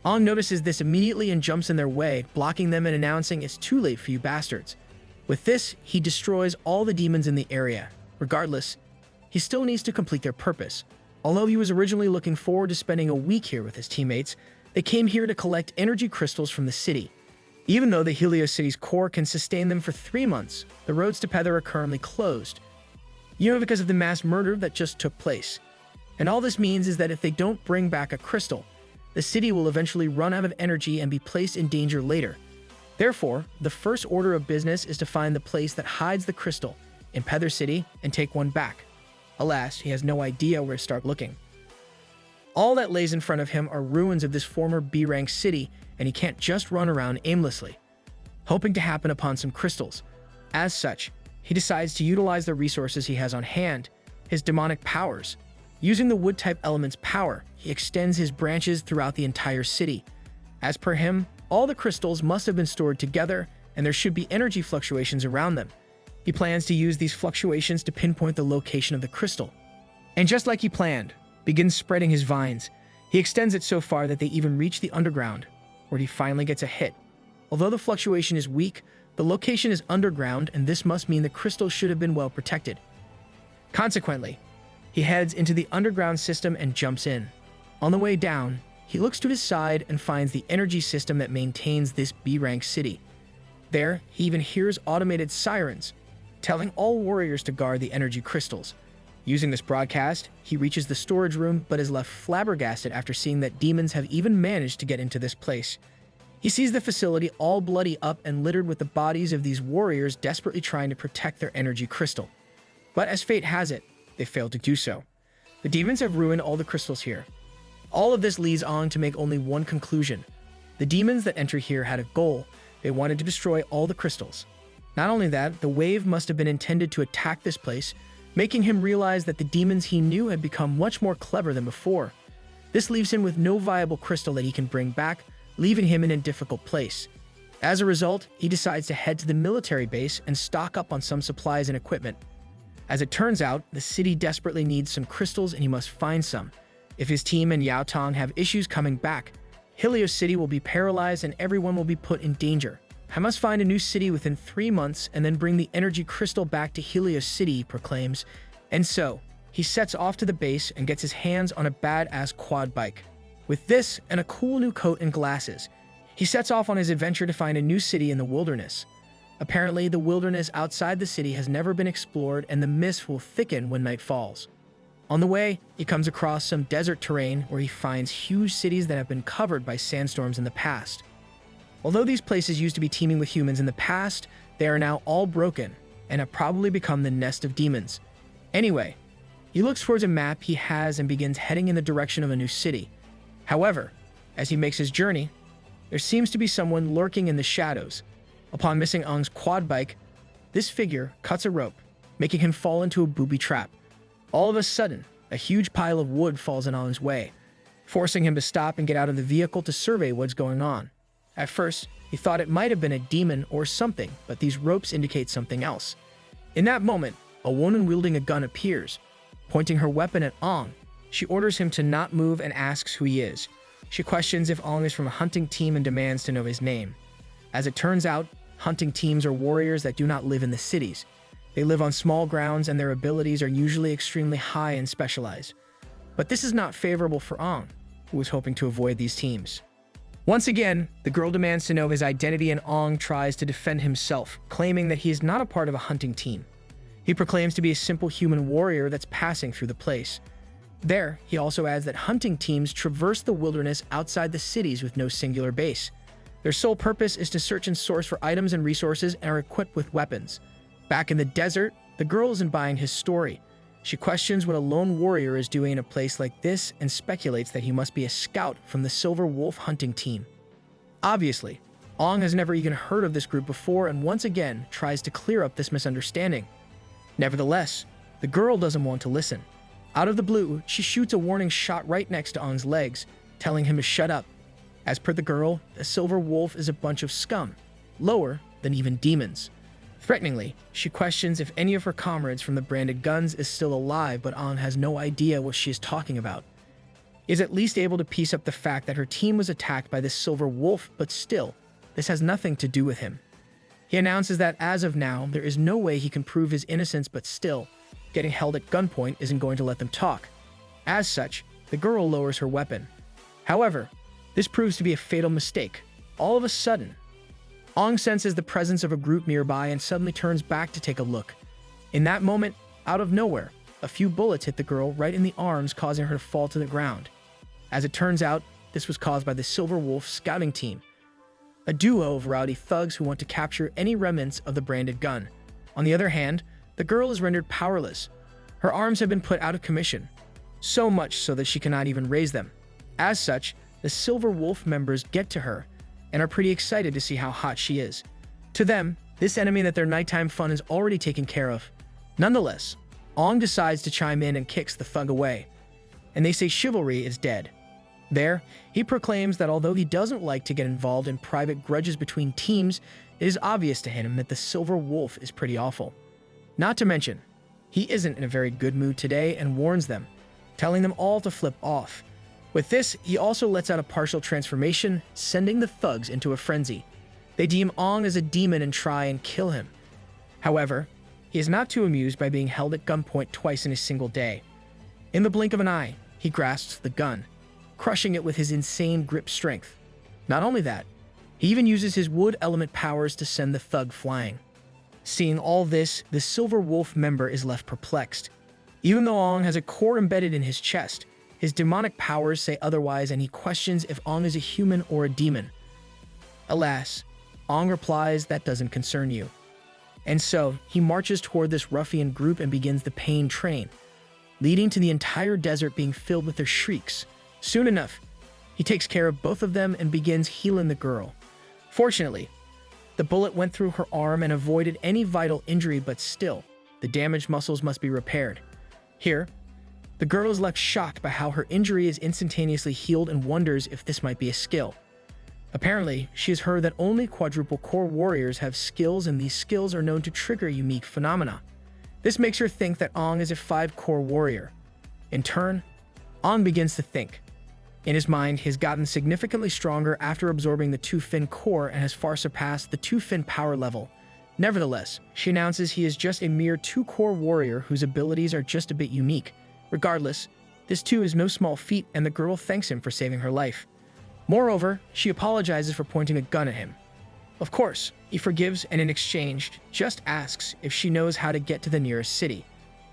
Speaker 1: Ong notices this immediately and jumps in their way, blocking them and announcing, "It's too late for you bastards." With this, he destroys all the demons in the area. Regardless, he still needs to complete their purpose. Although he was originally looking forward to spending a week here with his teammates, they came here to collect energy crystals from the city. Even though the Helios City's core can sustain them for 3 months, the roads to Pidia are currently closed. Because of the mass murder that just took place. And all this means is that if they don't bring back a crystal, the city will eventually run out of energy and be placed in danger later. Therefore, the first order of business is to find the place that hides the crystal in Pidia City and take one back. Alas, he has no idea where to start looking. All that lays in front of him are ruins of this former B-rank city, and he can't just run around aimlessly, hoping to happen upon some crystals. As such, he decides to utilize the resources he has on hand, his demonic powers. Using the wood-type element's power, he extends his branches throughout the entire city. As per him, all the crystals must have been stored together, and there should be energy fluctuations around them. He plans to use these fluctuations to pinpoint the location of the crystal. And just like he planned, begins spreading his vines. He extends it so far that they even reach the underground, where he finally gets a hit. Although the fluctuation is weak, the location is underground, and this must mean the crystal should have been well protected. Consequently, he heads into the underground system and jumps in. On the way down, he looks to his side and finds the energy system that maintains this B-rank city. There, he even hears automated sirens, telling all warriors to guard the energy crystals. Using this broadcast, he reaches the storage room but is left flabbergasted after seeing that demons have even managed to get into this place. He sees the facility all bloody up and littered with the bodies of these warriors desperately trying to protect their energy crystal. But as fate has it, they failed to do so. The demons have ruined all the crystals here. All of this leads Ong to make only one conclusion. The demons that enter here had a goal. They wanted to destroy all the crystals. Not only that, the wave must have been intended to attack this place, making him realize that the demons he knew had become much more clever than before. This leaves him with no viable crystal that he can bring back, leaving him in a difficult place. As a result, he decides to head to the military base and stock up on some supplies and equipment. As it turns out, the city desperately needs some crystals and he must find some. If his team and Yao Tong have issues coming back, Helios City will be paralyzed and everyone will be put in danger. I must find a new city within 3 months and then bring the energy crystal back to Helios City, he proclaims. And so, he sets off to the base and gets his hands on a badass quad bike. With this and a cool new coat and glasses, he sets off on his adventure to find a new city in the wilderness. Apparently, the wilderness outside the city has never been explored and the mist will thicken when night falls. On the way, he comes across some desert terrain where he finds huge cities that have been covered by sandstorms in the past. Although these places used to be teeming with humans in the past, they are now all broken and have probably become the nest of demons. Anyway, he looks towards a map he has and begins heading in the direction of a new city. However, as he makes his journey, there seems to be someone lurking in the shadows. Upon missing Ong's quad bike, this figure cuts a rope, making him fall into a booby trap. All of a sudden, a huge pile of wood falls in Ong's way, forcing him to stop and get out of the vehicle to survey what's going on. At first, he thought it might have been a demon or something, but these ropes indicate something else. In that moment, a woman wielding a gun appears, pointing her weapon at Ong. She orders him to not move and asks who he is. She questions if Ong is from a hunting team and demands to know his name. As it turns out, hunting teams are warriors that do not live in the cities. They live on small grounds and their abilities are usually extremely high and specialized. But this is not favorable for Ong, who was hoping to avoid these teams. Once again, the girl demands to know his identity and Ong tries to defend himself, claiming that he is not a part of a hunting team. He proclaims to be a simple human warrior that's passing through the place. There, he also adds that hunting teams traverse the wilderness outside the cities with no singular base. Their sole purpose is to search and source for items and resources and are equipped with weapons. Back in the desert, the girl isn't buying his story. She questions what a lone warrior is doing in a place like this and speculates that he must be a scout from the Silver Wolf hunting team. Obviously, Ong has never even heard of this group before and once again tries to clear up this misunderstanding. Nevertheless, the girl doesn't want to listen. Out of the blue, she shoots a warning shot right next to Ong's legs, telling him to shut up. As per the girl, the Silver Wolf is a bunch of scum, lower than even demons. Threateningly, she questions if any of her comrades from the branded guns is still alive, but Ong has no idea what she is talking about. He is at least able to piece up the fact that her team was attacked by this Silver Wolf, but still, this has nothing to do with him. He announces that as of now, there is no way he can prove his innocence, but still, getting held at gunpoint isn't going to let them talk. As such, the girl lowers her weapon. However, this proves to be a fatal mistake. All of a sudden, Ong senses the presence of a group nearby and suddenly turns back to take a look. In that moment, out of nowhere, a few bullets hit the girl right in the arms, causing her to fall to the ground. As it turns out, this was caused by the Silver Wolf scouting team, a duo of rowdy thugs who want to capture any remnants of the branded gun. On the other hand, the girl is rendered powerless. Her arms have been put out of commission, so much so that she cannot even raise them. As such, the Silver Wolf members get to her and are pretty excited to see how hot she is. To them, this enemy that their nighttime fun is already taken care of. Nonetheless, Ong decides to chime in and kicks the thug away, and they say chivalry is dead. There, he proclaims that although he doesn't like to get involved in private grudges between teams, it is obvious to him that the Silver Wolf is pretty awful. Not to mention, he isn't in a very good mood today and warns them, telling them all to flip off. With this, he also lets out a partial transformation, sending the thugs into a frenzy. They deem Ong as a demon and try and kill him. However, he is not too amused by being held at gunpoint twice in a single day. In the blink of an eye, he grasps the gun, crushing it with his insane grip strength. Not only that, he even uses his wood element powers to send the thug flying. Seeing all this, the Silver Wolf member is left perplexed. Even though Ong has a core embedded in his chest, his demonic powers say otherwise, and he questions if Ong is a human or a demon. Alas, Ong replies that doesn't concern you. And so, he marches toward this ruffian group and begins the pain train, leading to the entire desert being filled with their shrieks. Soon enough, he takes care of both of them and begins healing the girl. Fortunately, the bullet went through her arm and avoided any vital injury, but still, the damaged muscles must be repaired. Here, the girl is left shocked by how her injury is instantaneously healed and wonders if this might be a skill. Apparently, she has heard that only quadruple core warriors have skills, and these skills are known to trigger unique phenomena. This makes her think that Ong is a 5-core warrior. In turn, Ong begins to think. In his mind, he has gotten significantly stronger after absorbing the 2-fin core and has far surpassed the 2-fin power level. Nevertheless, she announces he is just a mere 2-core warrior whose abilities are just a bit unique. Regardless, this too is no small feat, and the girl thanks him for saving her life. Moreover, she apologizes for pointing a gun at him. Of course, he forgives and in exchange just asks if she knows how to get to the nearest city.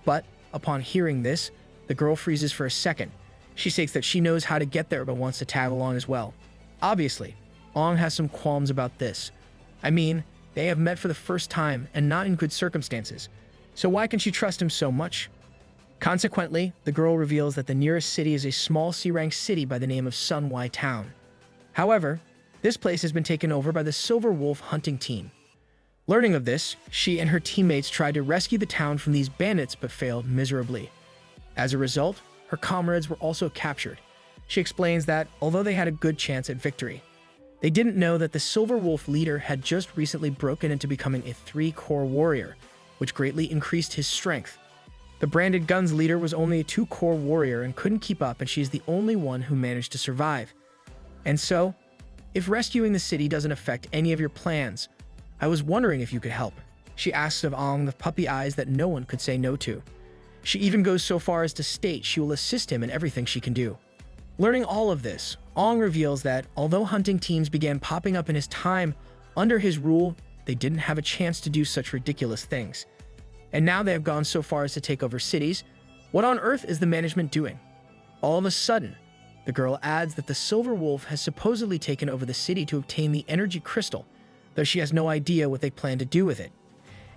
Speaker 1: But, upon hearing this, the girl freezes for a second. She states that she knows how to get there but wants to tag along as well. Obviously, Ong has some qualms about this. I mean, they have met for the first time and not in good circumstances. So why can she trust him so much? Consequently, the girl reveals that the nearest city is a small C-rank city by the name of Sunway Town. However, this place has been taken over by the Silver Wolf hunting team. Learning of this, she and her teammates tried to rescue the town from these bandits but failed miserably. As a result, her comrades were also captured. She explains that, although they had a good chance at victory, They didn't know that the Silver Wolf leader had just recently broken into becoming a 3-core warrior, which greatly increased his strength. The Branded Guns leader was only a 2-core warrior and couldn't keep up, and she's the only one who managed to survive. And so, if rescuing the city doesn't affect any of your plans, I was wondering if you could help. She asks of Ong with puppy eyes that no one could say no to. She even goes so far as to state she will assist him in everything she can do. Learning all of this, Ong reveals that although hunting teams began popping up in his time, under his rule, they didn't have a chance to do such ridiculous things. And now they have gone so far as to take over cities. What on earth is the management doing? All of a sudden, the girl adds that the Silver Wolf has supposedly taken over the city to obtain the energy crystal, though she has no idea what they plan to do with it.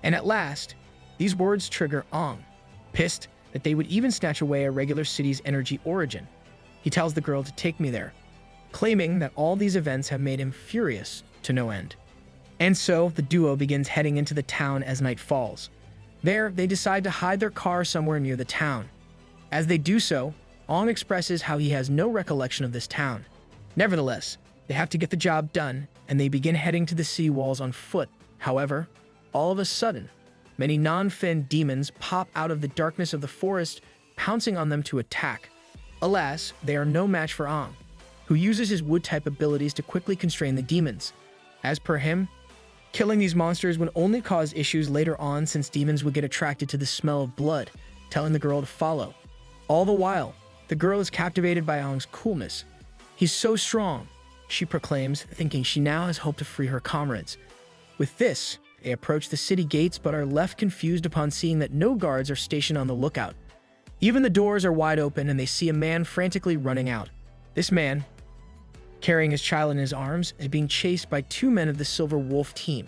Speaker 1: And at last, these words trigger Ong, pissed that they would even snatch away a regular city's energy origin. He tells the girl to take me there, claiming that all these events have made him furious to no end. And so, the duo begins heading into the town as night falls. There, they decide to hide their car somewhere near the town. As they do so, Ong expresses how he has no recollection of this town. Nevertheless, they have to get the job done, and they begin heading to the city walls on foot. However, all of a sudden, many non-fin demons pop out of the darkness of the forest, pouncing on them to attack. Alas, they are no match for Ong, who uses his wood-type abilities to quickly constrain the demons. As per him, killing these monsters would only cause issues later on, since demons would get attracted to the smell of blood, telling the girl to follow. All the while, the girl is captivated by Ong's coolness. He's so strong, she proclaims, thinking she now has hope to free her comrades. With this, they approach the city gates but are left confused upon seeing that no guards are stationed on the lookout. Even the doors are wide open and they see a man frantically running out. This man, carrying his child in his arms, is being chased by 2 men of the Silver Wolf team,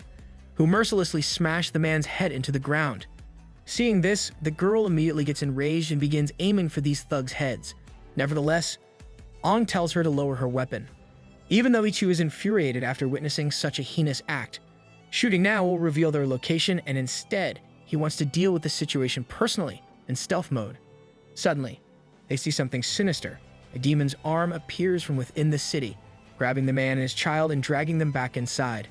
Speaker 1: who mercilessly smash the man's head into the ground. Seeing this, the girl immediately gets enraged and begins aiming for these thugs' heads. Nevertheless, Ong tells her to lower her weapon, even though Ichigo is infuriated after witnessing such a heinous act. Shooting now will reveal their location, and instead, he wants to deal with the situation personally in stealth mode. Suddenly, they see something sinister. A demon's arm appears from within the city, grabbing the man and his child and dragging them back inside.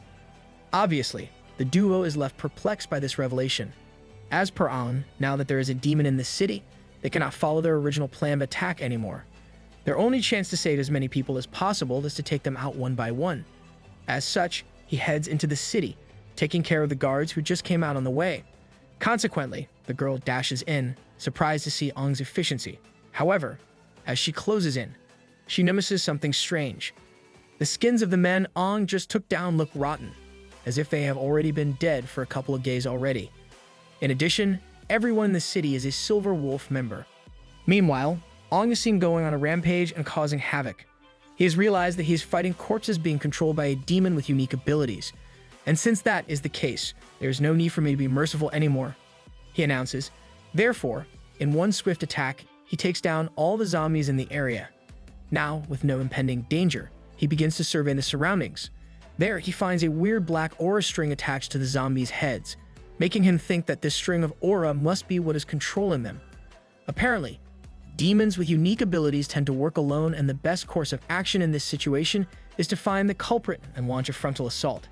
Speaker 1: Obviously, the duo is left perplexed by this revelation. As per Ong, now that there is a demon in the city, they cannot follow their original plan of attack anymore. Their only chance to save as many people as possible is to take them out one by one. As such, he heads into the city, taking care of the guards who just came out on the way. Consequently, the girl dashes in, surprised to see Ong's efficiency. However, as she closes in, she notices something strange. The skins of the men Ong just took down look rotten, as if they have already been dead for a couple of days already. In addition, everyone in the city is a Silver Wolf member. Meanwhile, Ong is seen going on a rampage and causing havoc. He has realized that he is fighting corpses being controlled by a demon with unique abilities. And since that is the case, there is no need for me to be merciful anymore, he announces. Therefore, in one swift attack, he takes down all the zombies in the area. Now, with no impending danger, he begins to survey the surroundings. There, he finds a weird black aura string attached to the zombies' heads, making him think that this string of aura must be what is controlling them. Apparently, demons with unique abilities tend to work alone, and the best course of action in this situation is to find the culprit and launch a frontal assault.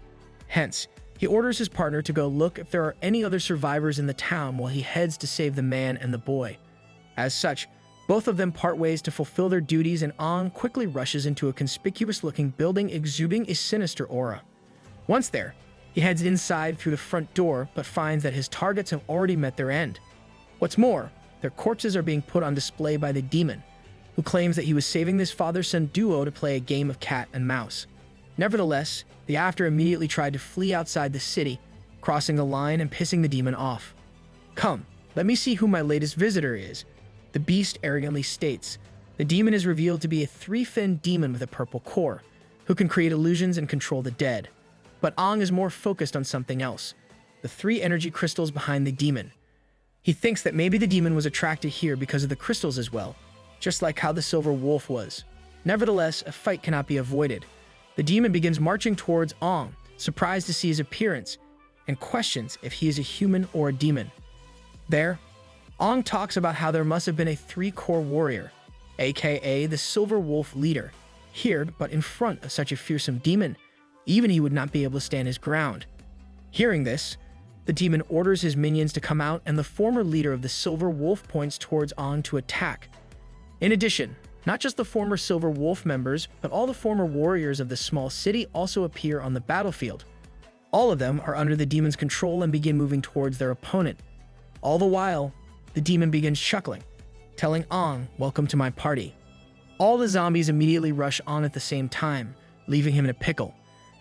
Speaker 1: Hence, he orders his partner to go look if there are any other survivors in the town while he heads to save the man and the boy. As such, both of them part ways to fulfill their duties, and Ong quickly rushes into a conspicuous-looking building exuding a sinister aura. Once there, he heads inside through the front door, but finds that his targets have already met their end. What's more, their corpses are being put on display by the demon, who claims that he was saving this father-son duo to play a game of cat and mouse. Nevertheless, the after immediately tried to flee outside the city, crossing the line and pissing the demon off. "Come, let me see who my latest visitor is," the beast arrogantly states. The demon is revealed to be a 3-finned demon with a purple core, who can create illusions and control the dead. But Ong is more focused on something else: the 3 energy crystals behind the demon. He thinks that maybe the demon was attracted here because of the crystals as well, just like how the Silver Wolf was. Nevertheless, a fight cannot be avoided. The demon begins marching towards Ong, surprised to see his appearance, and questions if he is a human or a demon. There, Ong talks about how there must have been a 3-core warrior, aka the Silver Wolf leader, here, but in front of such a fearsome demon, even he would not be able to stand his ground. Hearing this, the demon orders his minions to come out, and the former leader of the Silver Wolf points towards Ong to attack. In addition, not just the former Silver Wolf members, but all the former warriors of the small city also appear on the battlefield. All of them are under the demon's control and begin moving towards their opponent. All the while, the demon begins chuckling, telling Ong, "Welcome to my party." All the zombies immediately rush on at the same time, leaving him in a pickle.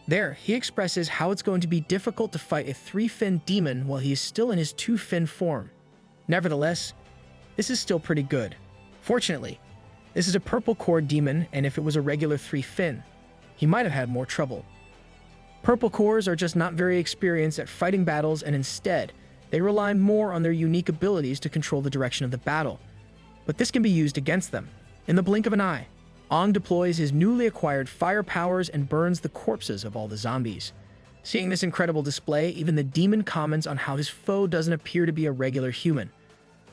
Speaker 1: There, he expresses how it's going to be difficult to fight a 3-fin demon while he is still in his 2-fin form. Nevertheless, this is still pretty good. Fortunately, this is a purple core demon, and if it was a regular 3-fin, he might have had more trouble. Purple cores are just not very experienced at fighting battles, and instead, they rely more on their unique abilities to control the direction of the battle. But this can be used against them. In the blink of an eye, Ong deploys his newly acquired fire powers and burns the corpses of all the zombies. Seeing this incredible display, even the demon comments on how his foe doesn't appear to be a regular human.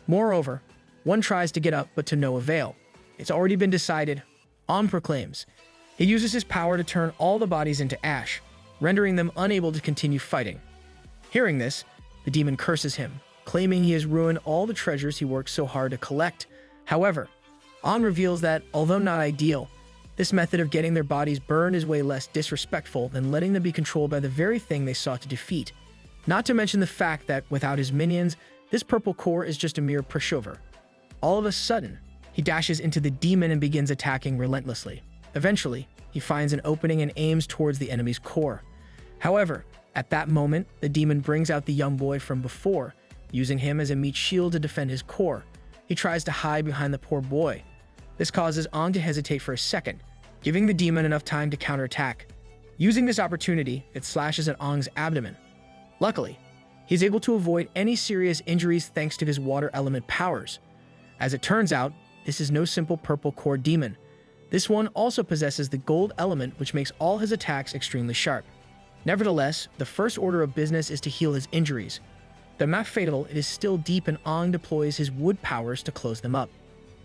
Speaker 1: Moreover, one tries to get up, but to no avail. It's already been decided, Ong proclaims. He uses his power to turn all the bodies into ash, rendering them unable to continue fighting. Hearing this, the demon curses him, claiming he has ruined all the treasures he worked so hard to collect. However, Ong reveals that, although not ideal, this method of getting their bodies burned is way less disrespectful than letting them be controlled by the very thing they sought to defeat. Not to mention the fact that, without his minions, this purple core is just a mere pushover. All of a sudden, he dashes into the demon and begins attacking relentlessly. Eventually, he finds an opening and aims towards the enemy's core. However, at that moment, the demon brings out the young boy from before, using him as a meat shield to defend his core. He tries to hide behind the poor boy. This causes Ong to hesitate for a second, giving the demon enough time to counterattack. Using this opportunity, it slashes at Ong's abdomen. Luckily, he's able to avoid any serious injuries thanks to his water element powers. As it turns out, this is no simple purple core demon. This one also possesses the gold element, which makes all his attacks extremely sharp. Nevertheless, the first order of business is to heal his injuries. Though not fatal, it is still deep, and Ong deploys his wood powers to close them up.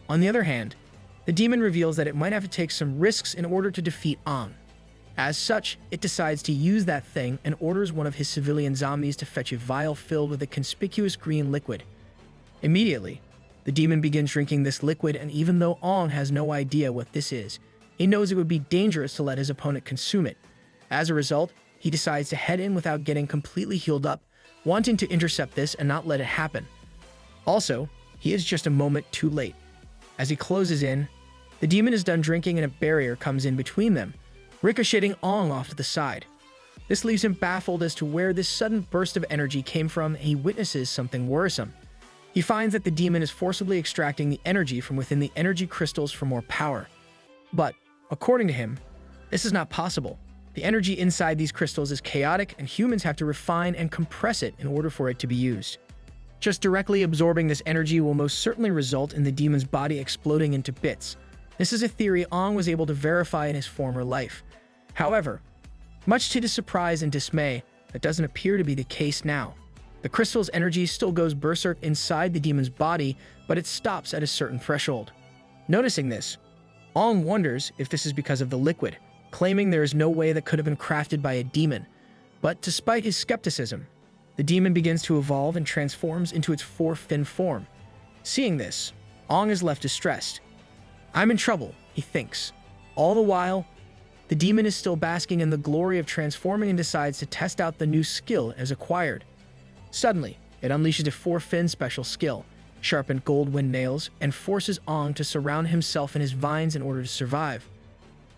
Speaker 1: On the other hand, the demon reveals that it might have to take some risks in order to defeat Ong. As such, it decides to use that thing and orders one of his civilian zombies to fetch a vial filled with a conspicuous green liquid. Immediately, the demon begins drinking this liquid, and even though Ong has no idea what this is, he knows it would be dangerous to let his opponent consume it. As a result, he decides to head in without getting completely healed up, wanting to intercept this and not let it happen. Also, he is just a moment too late. As he closes in, the demon is done drinking and a barrier comes in between them, ricocheting Ong off to the side. This leaves him baffled as to where this sudden burst of energy came from, and he witnesses something worrisome. He finds that the demon is forcibly extracting the energy from within the energy crystals for more power. But, according to him, this is not possible. The energy inside these crystals is chaotic, and humans have to refine and compress it in order for it to be used. Just directly absorbing this energy will most certainly result in the demon's body exploding into bits. This is a theory Ong was able to verify in his former life. However, much to his surprise and dismay, that doesn't appear to be the case now. The crystal's energy still goes berserk inside the demon's body, but it stops at a certain threshold. Noticing this, Ong wonders if this is because of the liquid, claiming there is no way that could have been crafted by a demon. But despite his skepticism, the demon begins to evolve and transforms into its 4-fin form. Seeing this, Ong is left distressed. I'm in trouble, he thinks. All the while, the demon is still basking in the glory of transforming and decides to test out the new skill as acquired. Suddenly, it unleashes a 4-fin special skill, sharpened gold wind nails, and forces Ong to surround himself in his vines in order to survive.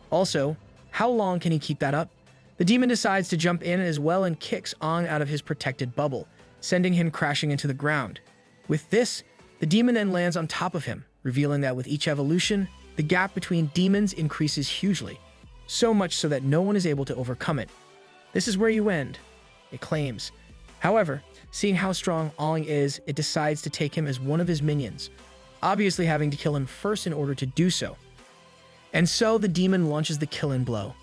Speaker 1: Also, how long can he keep that up? The demon decides to jump in as well and kicks Ong out of his protected bubble, sending him crashing into the ground. With this, the demon then lands on top of him, revealing that with each evolution, the gap between demons increases hugely, so much so that no one is able to overcome it. This is where you end, it claims. However, seeing how strong Ong is, it decides to take him as one of his minions, obviously having to kill him first in order to do so. And so the demon launches the kill-in blow.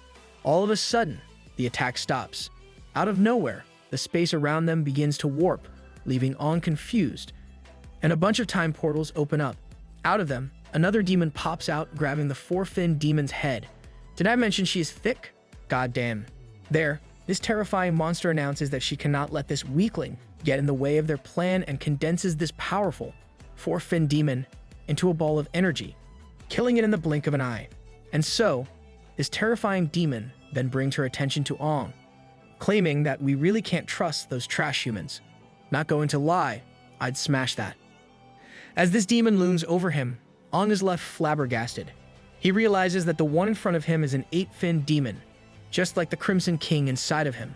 Speaker 1: All of a sudden, the attack stops. Out of nowhere, the space around them begins to warp, leaving Ong confused, and a bunch of time portals open up. Out of them, another demon pops out, grabbing the 4-fin demon's head. Did I mention she is thick? Goddamn. There, this terrifying monster announces that she cannot let this weakling get in the way of their plan and condenses this powerful, four-fin demon into a ball of energy, killing it in the blink of an eye. And so, this terrifying demon then brings her attention to Ong, claiming that we really can't trust those trash humans. Not going to lie, I'd smash that. As this demon looms over him, Ong is left flabbergasted. He realizes that the one in front of him is an 8-fin demon, just like the Crimson King inside of him.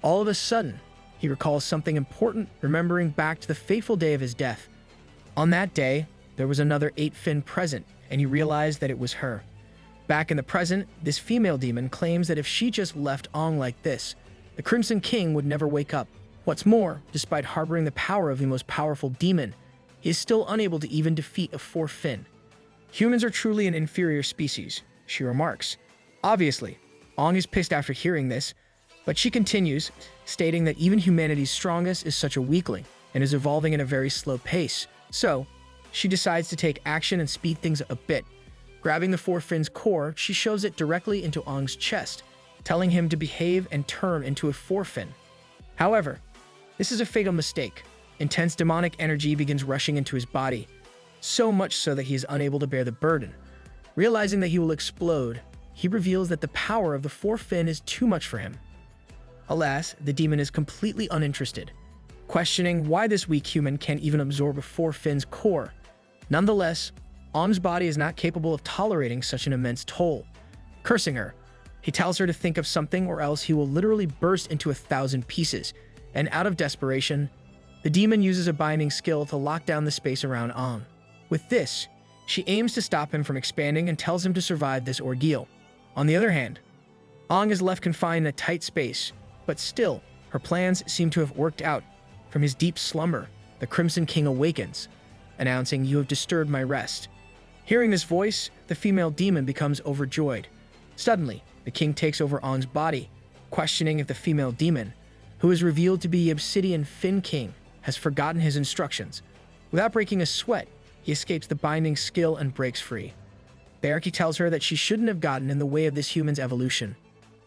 Speaker 1: All of a sudden, he recalls something important, remembering back to the fateful day of his death. On that day, there was another 8-fin present, and he realized that it was her. Back in the present, this female demon claims that if she just left Ong like this, the Crimson King would never wake up. What's more, despite harboring the power of the most powerful demon, he is still unable to even defeat a 4-fin. Humans are truly an inferior species, she remarks. Obviously, Ong is pissed after hearing this, but she continues, stating that even humanity's strongest is such a weakling and is evolving at a very slow pace. So, she decides to take action and speed things a bit. Grabbing the 4-fin's core, she shoves it directly into Ong's chest, telling him to behave and turn into a 4-fin. However, this is a fatal mistake. Intense demonic energy begins rushing into his body, so much so that he is unable to bear the burden. Realizing that he will explode, he reveals that the power of the 4-fin is too much for him. Alas, the demon is completely uninterested, questioning why this weak human can't even absorb a 4-fin's core. Nonetheless, Ong's body is not capable of tolerating such an immense toll. Cursing her, he tells her to think of something or else he will literally burst into 1,000 pieces, and out of desperation, the demon uses a binding skill to lock down the space around Ong. With this, she aims to stop him from expanding and tells him to survive this ordeal. On the other hand, Ong is left confined in a tight space, but still, her plans seem to have worked out. From his deep slumber, the Crimson King awakens, announcing, "You have disturbed my rest." Hearing this voice, the female demon becomes overjoyed. Suddenly, the king takes over Ong's body, questioning if the female demon, who is revealed to be the Obsidian Fin King, has forgotten his instructions. Without breaking a sweat, he escapes the binding skill and breaks free. He tells her that she shouldn't have gotten in the way of this human's evolution.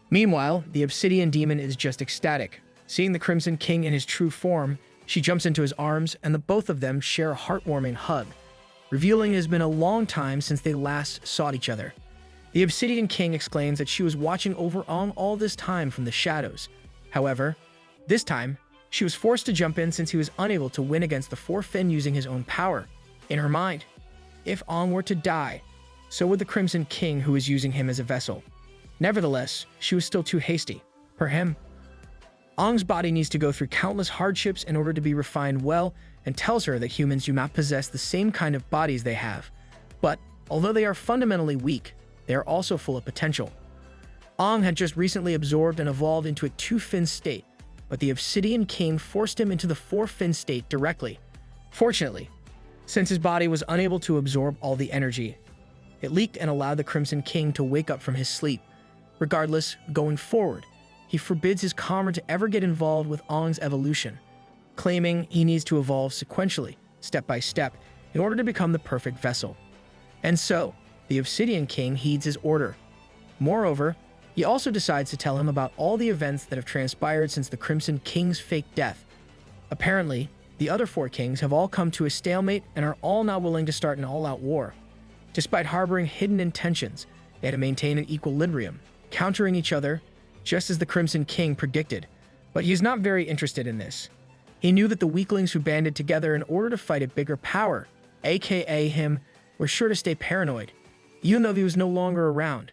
Speaker 1: Meanwhile, the Obsidian demon is just ecstatic. Seeing the Crimson King in his true form, she jumps into his arms and the both of them share a heartwarming hug, revealing it has been a long time since they last sought each other. The Obsidian King exclaims that she was watching over Ong all this time from the shadows. However, this time, she was forced to jump in since he was unable to win against the 4-fin using his own power. In her mind, if Ong were to die, so would the Crimson King who was using him as a vessel. Nevertheless, she was still too hasty. Per him, Ong's body needs to go through countless hardships in order to be refined well, and tells her that humans do not possess the same kind of bodies they have. But, although they are fundamentally weak, they are also full of potential. Ong had just recently absorbed and evolved into a 2-fin state, but the Obsidian King forced him into the 4-fin state directly. Fortunately, since his body was unable to absorb all the energy, it leaked and allowed the Crimson King to wake up from his sleep. Regardless, going forward, he forbids his comrade to ever get involved with Ong's evolution, claiming he needs to evolve sequentially, step by step, in order to become the perfect vessel. And so, the Obsidian King heeds his order. Moreover, he also decides to tell him about all the events that have transpired since the Crimson King's fake death. Apparently, the other 4 kings have all come to a stalemate and are all now willing to start an all-out war. Despite harboring hidden intentions, they had to maintain an equilibrium, countering each other, just as the Crimson King predicted. But he is not very interested in this. He knew that the weaklings who banded together in order to fight a bigger power, aka him, were sure to stay paranoid, even though he was no longer around,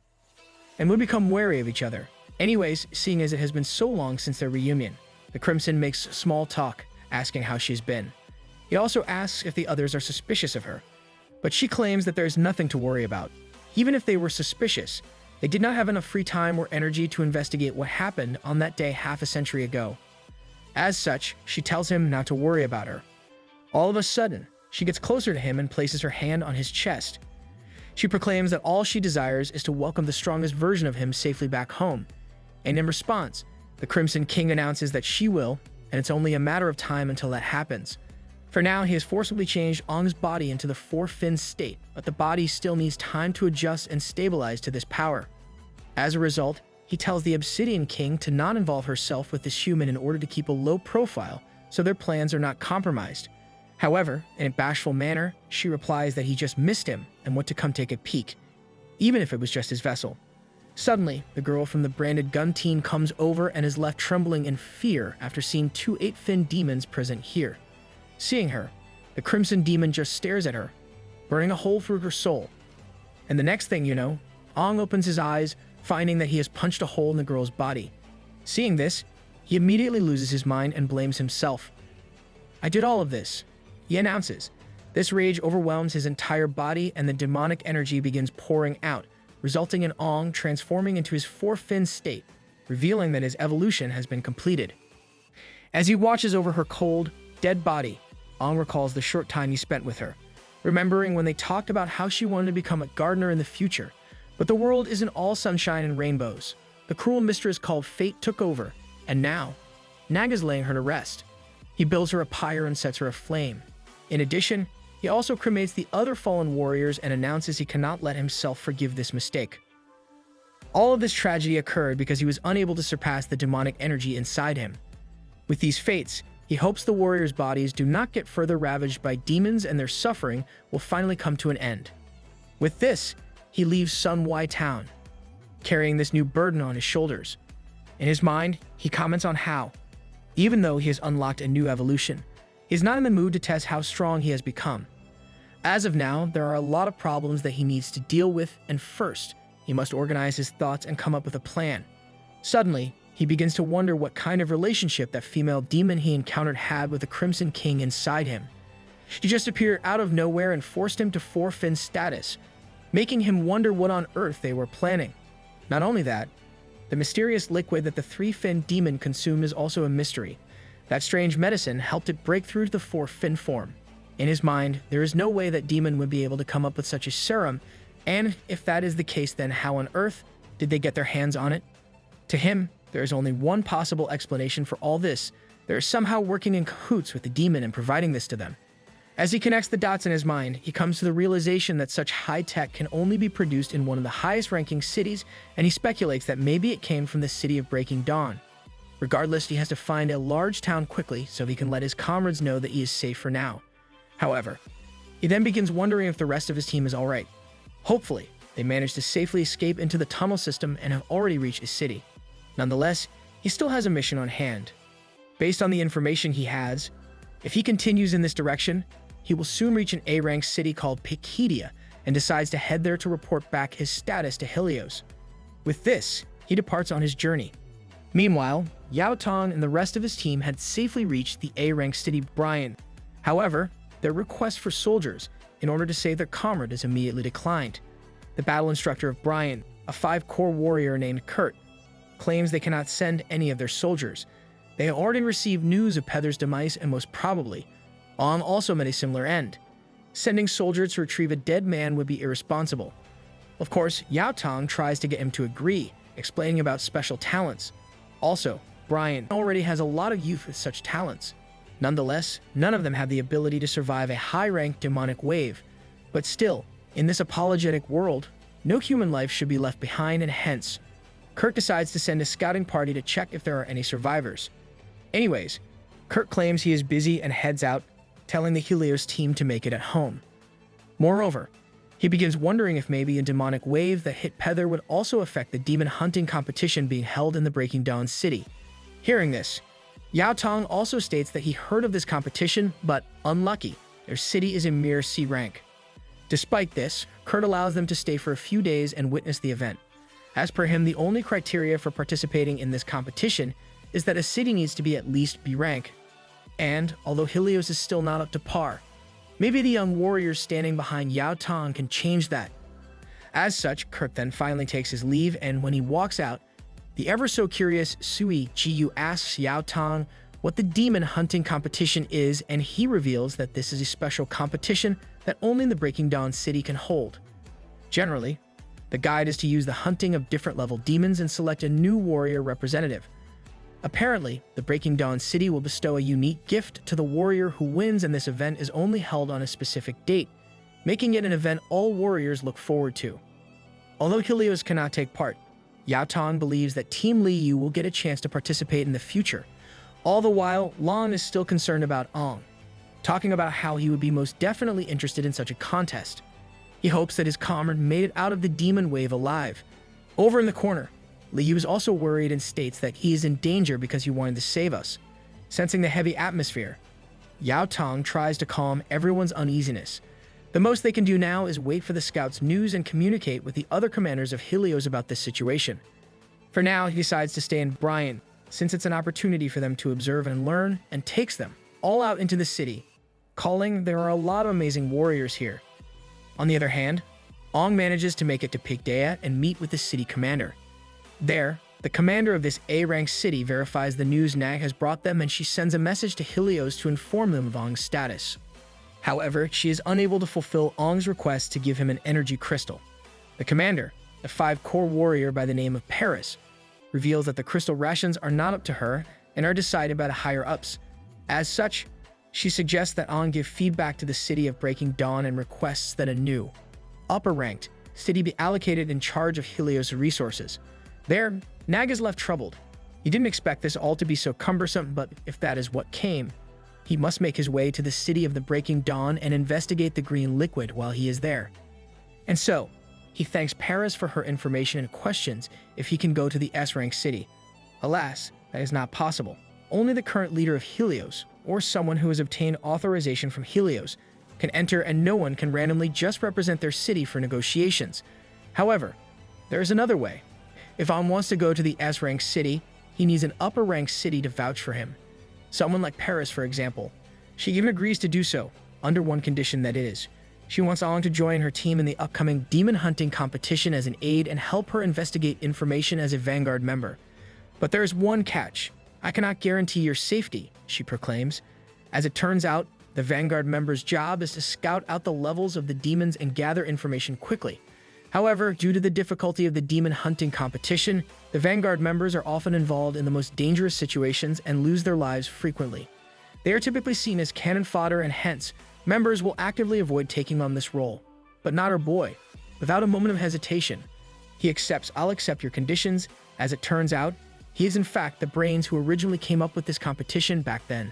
Speaker 1: and would become wary of each other. Anyways, seeing as it has been so long since their reunion, the Crimson makes small talk, asking how she's been. He also asks if the others are suspicious of her, but she claims that there is nothing to worry about. Even if they were suspicious, they did not have enough free time or energy to investigate what happened on that day half a century ago. As such, she tells him not to worry about her. All of a sudden, she gets closer to him and places her hand on his chest. She proclaims that all she desires is to welcome the strongest version of him safely back home. And in response, the Crimson King announces that she will, and it's only a matter of time until that happens. For now, he has forcibly changed Ong's body into the 4-fin state, but the body still needs time to adjust and stabilize to this power. As a result, he tells the Obsidian King to not involve herself with this human in order to keep a low profile so their plans are not compromised. However, in a bashful manner, she replies that he just missed him and went to come take a peek, even if it was just his vessel. Suddenly, the girl from the branded gun team comes over and is left trembling in fear after seeing two 8-fin demons present here. Seeing her, the Crimson Demon just stares at her, burning a hole through her soul. And the next thing you know, Ong opens his eyes, finding that he has punched a hole in the girl's body. Seeing this, he immediately loses his mind and blames himself. "I did all of this," he announces. This rage overwhelms his entire body and the demonic energy begins pouring out, resulting in Ong transforming into his 4-fin state, revealing that his evolution has been completed. As he watches over her cold, dead body, Ong recalls the short time he spent with her, remembering when they talked about how she wanted to become a gardener in the future. But the world isn't all sunshine and rainbows. The cruel mistress called Fate took over, and now, Naga's laying her to rest. He builds her a pyre and sets her aflame. In addition, he also cremates the other fallen warriors and announces he cannot let himself forgive this mistake. All of this tragedy occurred because he was unable to surpass the demonic energy inside him. With these fates, he hopes the warriors' bodies do not get further ravaged by demons and their suffering will finally come to an end. With this, he leaves Sunway town, carrying this new burden on his shoulders. In his mind, he comments on how, even though he has unlocked a new evolution, he is not in the mood to test how strong he has become. As of now, there are a lot of problems that he needs to deal with, and first, he must organize his thoughts and come up with a plan. Suddenly, he begins to wonder what kind of relationship that female demon he encountered had with the Crimson King inside him. She just appeared out of nowhere and forced him to 4-fin status, making him wonder what on earth they were planning. Not only that, the mysterious liquid that the 3-fin demon consumed is also a mystery. That strange medicine helped it break through to the 4-fin form. In his mind, there is no way that demon would be able to come up with such a serum, and if that is the case, then how on earth did they get their hands on it? To him, there is only one possible explanation for all this. They are somehow working in cahoots with the demon and providing this to them. As he connects the dots in his mind, he comes to the realization that such high tech can only be produced in one of the highest ranking cities, and he speculates that maybe it came from the city of Breaking Dawn. Regardless, he has to find a large town quickly so he can let his comrades know that he is safe for now. However, he then begins wondering if the rest of his team is alright. Hopefully, they manage to safely escape into the tunnel system and have already reached his city. Nonetheless, he still has a mission on hand. Based on the information he has, if he continues in this direction, he will soon reach an A-rank city called Pidia and decides to head there to report back his status to Helios. With this, he departs on his journey. Meanwhile, Yao Tong and the rest of his team had safely reached the A-rank city Brian. However, their request for soldiers in order to save their comrade is immediately declined. The battle instructor of Brian, a 5-core warrior named Kurt, claims they cannot send any of their soldiers. They have already received news of Pether's demise and most probably, Ong also met a similar end. Sending soldiers to retrieve a dead man would be irresponsible. Of course, Yao Tong tries to get him to agree, explaining about special talents. Also, Brian already has a lot of youth with such talents. Nonetheless, none of them have the ability to survive a high-ranked demonic wave. But still, in this apologetic world, no human life should be left behind, and hence, Kurt decides to send a scouting party to check if there are any survivors. Anyways, Kurt claims he is busy and heads out, telling the Helios team to make it at home. Moreover, he begins wondering if maybe a demonic wave that hit Pether would also affect the demon hunting competition being held in the Breaking Dawn city. Hearing this, Yao Tong also states that he heard of this competition, but unlucky, their city is a mere C rank. Despite this, Kurt allows them to stay for a few days and witness the event. As per him, the only criteria for participating in this competition is that a city needs to be at least B rank. And, although Helios is still not up to par, maybe the young warriors standing behind Yao Tong can change that. As such, Kurt then finally takes his leave, and when he walks out, the ever-so-curious Sui Jiu asks Yao Tong what the demon hunting competition is, and he reveals that this is a special competition that only the Breaking Dawn city can hold. Generally, the guide is to use the hunting of different level demons and select a new warrior representative. Apparently, the Breaking Dawn city will bestow a unique gift to the warrior who wins, and this event is only held on a specific date, making it an event all warriors look forward to. Although Helios cannot take part, Yao Tong believes that Team Liu will get a chance to participate in the future. All the while, Lan is still concerned about Ong, talking about how he would be most definitely interested in such a contest. He hopes that his comrade made it out of the demon wave alive. Over in the corner, Liu is also worried and states that he is in danger because he wanted to save us. Sensing the heavy atmosphere, Yao Tong tries to calm everyone's uneasiness. The most they can do now is wait for the scouts' news and communicate with the other commanders of Helios about this situation. For now, he decides to stay in Brian, since it's an opportunity for them to observe and learn, and takes them all out into the city, calling there are a lot of amazing warriors here. On the other hand, Ong manages to make it to Pidia and meet with the city commander. There, the commander of this A-rank city verifies the news Nag has brought them, and she sends a message to Helios to inform them of Ong's status. However, she is unable to fulfill Ong's request to give him an energy crystal. The commander, a 5-core warrior by the name of Paris, reveals that the crystal rations are not up to her and are decided by the higher-ups. As such, she suggests that Ong give feedback to the city of Breaking Dawn and requests that a new, upper-ranked city be allocated in charge of Helios' resources. There, Nag is left troubled. He didn't expect this all to be so cumbersome, but if that is what came, he must make his way to the city of the Breaking Dawn and investigate the green liquid while he is there. And so, he thanks Paris for her information and questions if he can go to the S-rank city. Alas, that is not possible. Only the current leader of Helios, or someone who has obtained authorization from Helios, can enter, and no one can randomly just represent their city for negotiations. However, there is another way. If Ong wants to go to the S-rank city, he needs an upper-rank city to vouch for him. Someone like Paris, for example. She even agrees to do so, under one condition, that is, she wants Ong to join her team in the upcoming demon hunting competition as an aide and help her investigate information as a Vanguard member. But there is one catch. I cannot guarantee your safety, she proclaims. As it turns out, the Vanguard member's job is to scout out the levels of the demons and gather information quickly. However, due to the difficulty of the demon hunting competition, the Vanguard members are often involved in the most dangerous situations and lose their lives frequently. They are typically seen as cannon fodder, and hence, members will actively avoid taking on this role. But not our boy. Without a moment of hesitation, he accepts. I'll accept your conditions. As it turns out, he is in fact the brains who originally came up with this competition back then.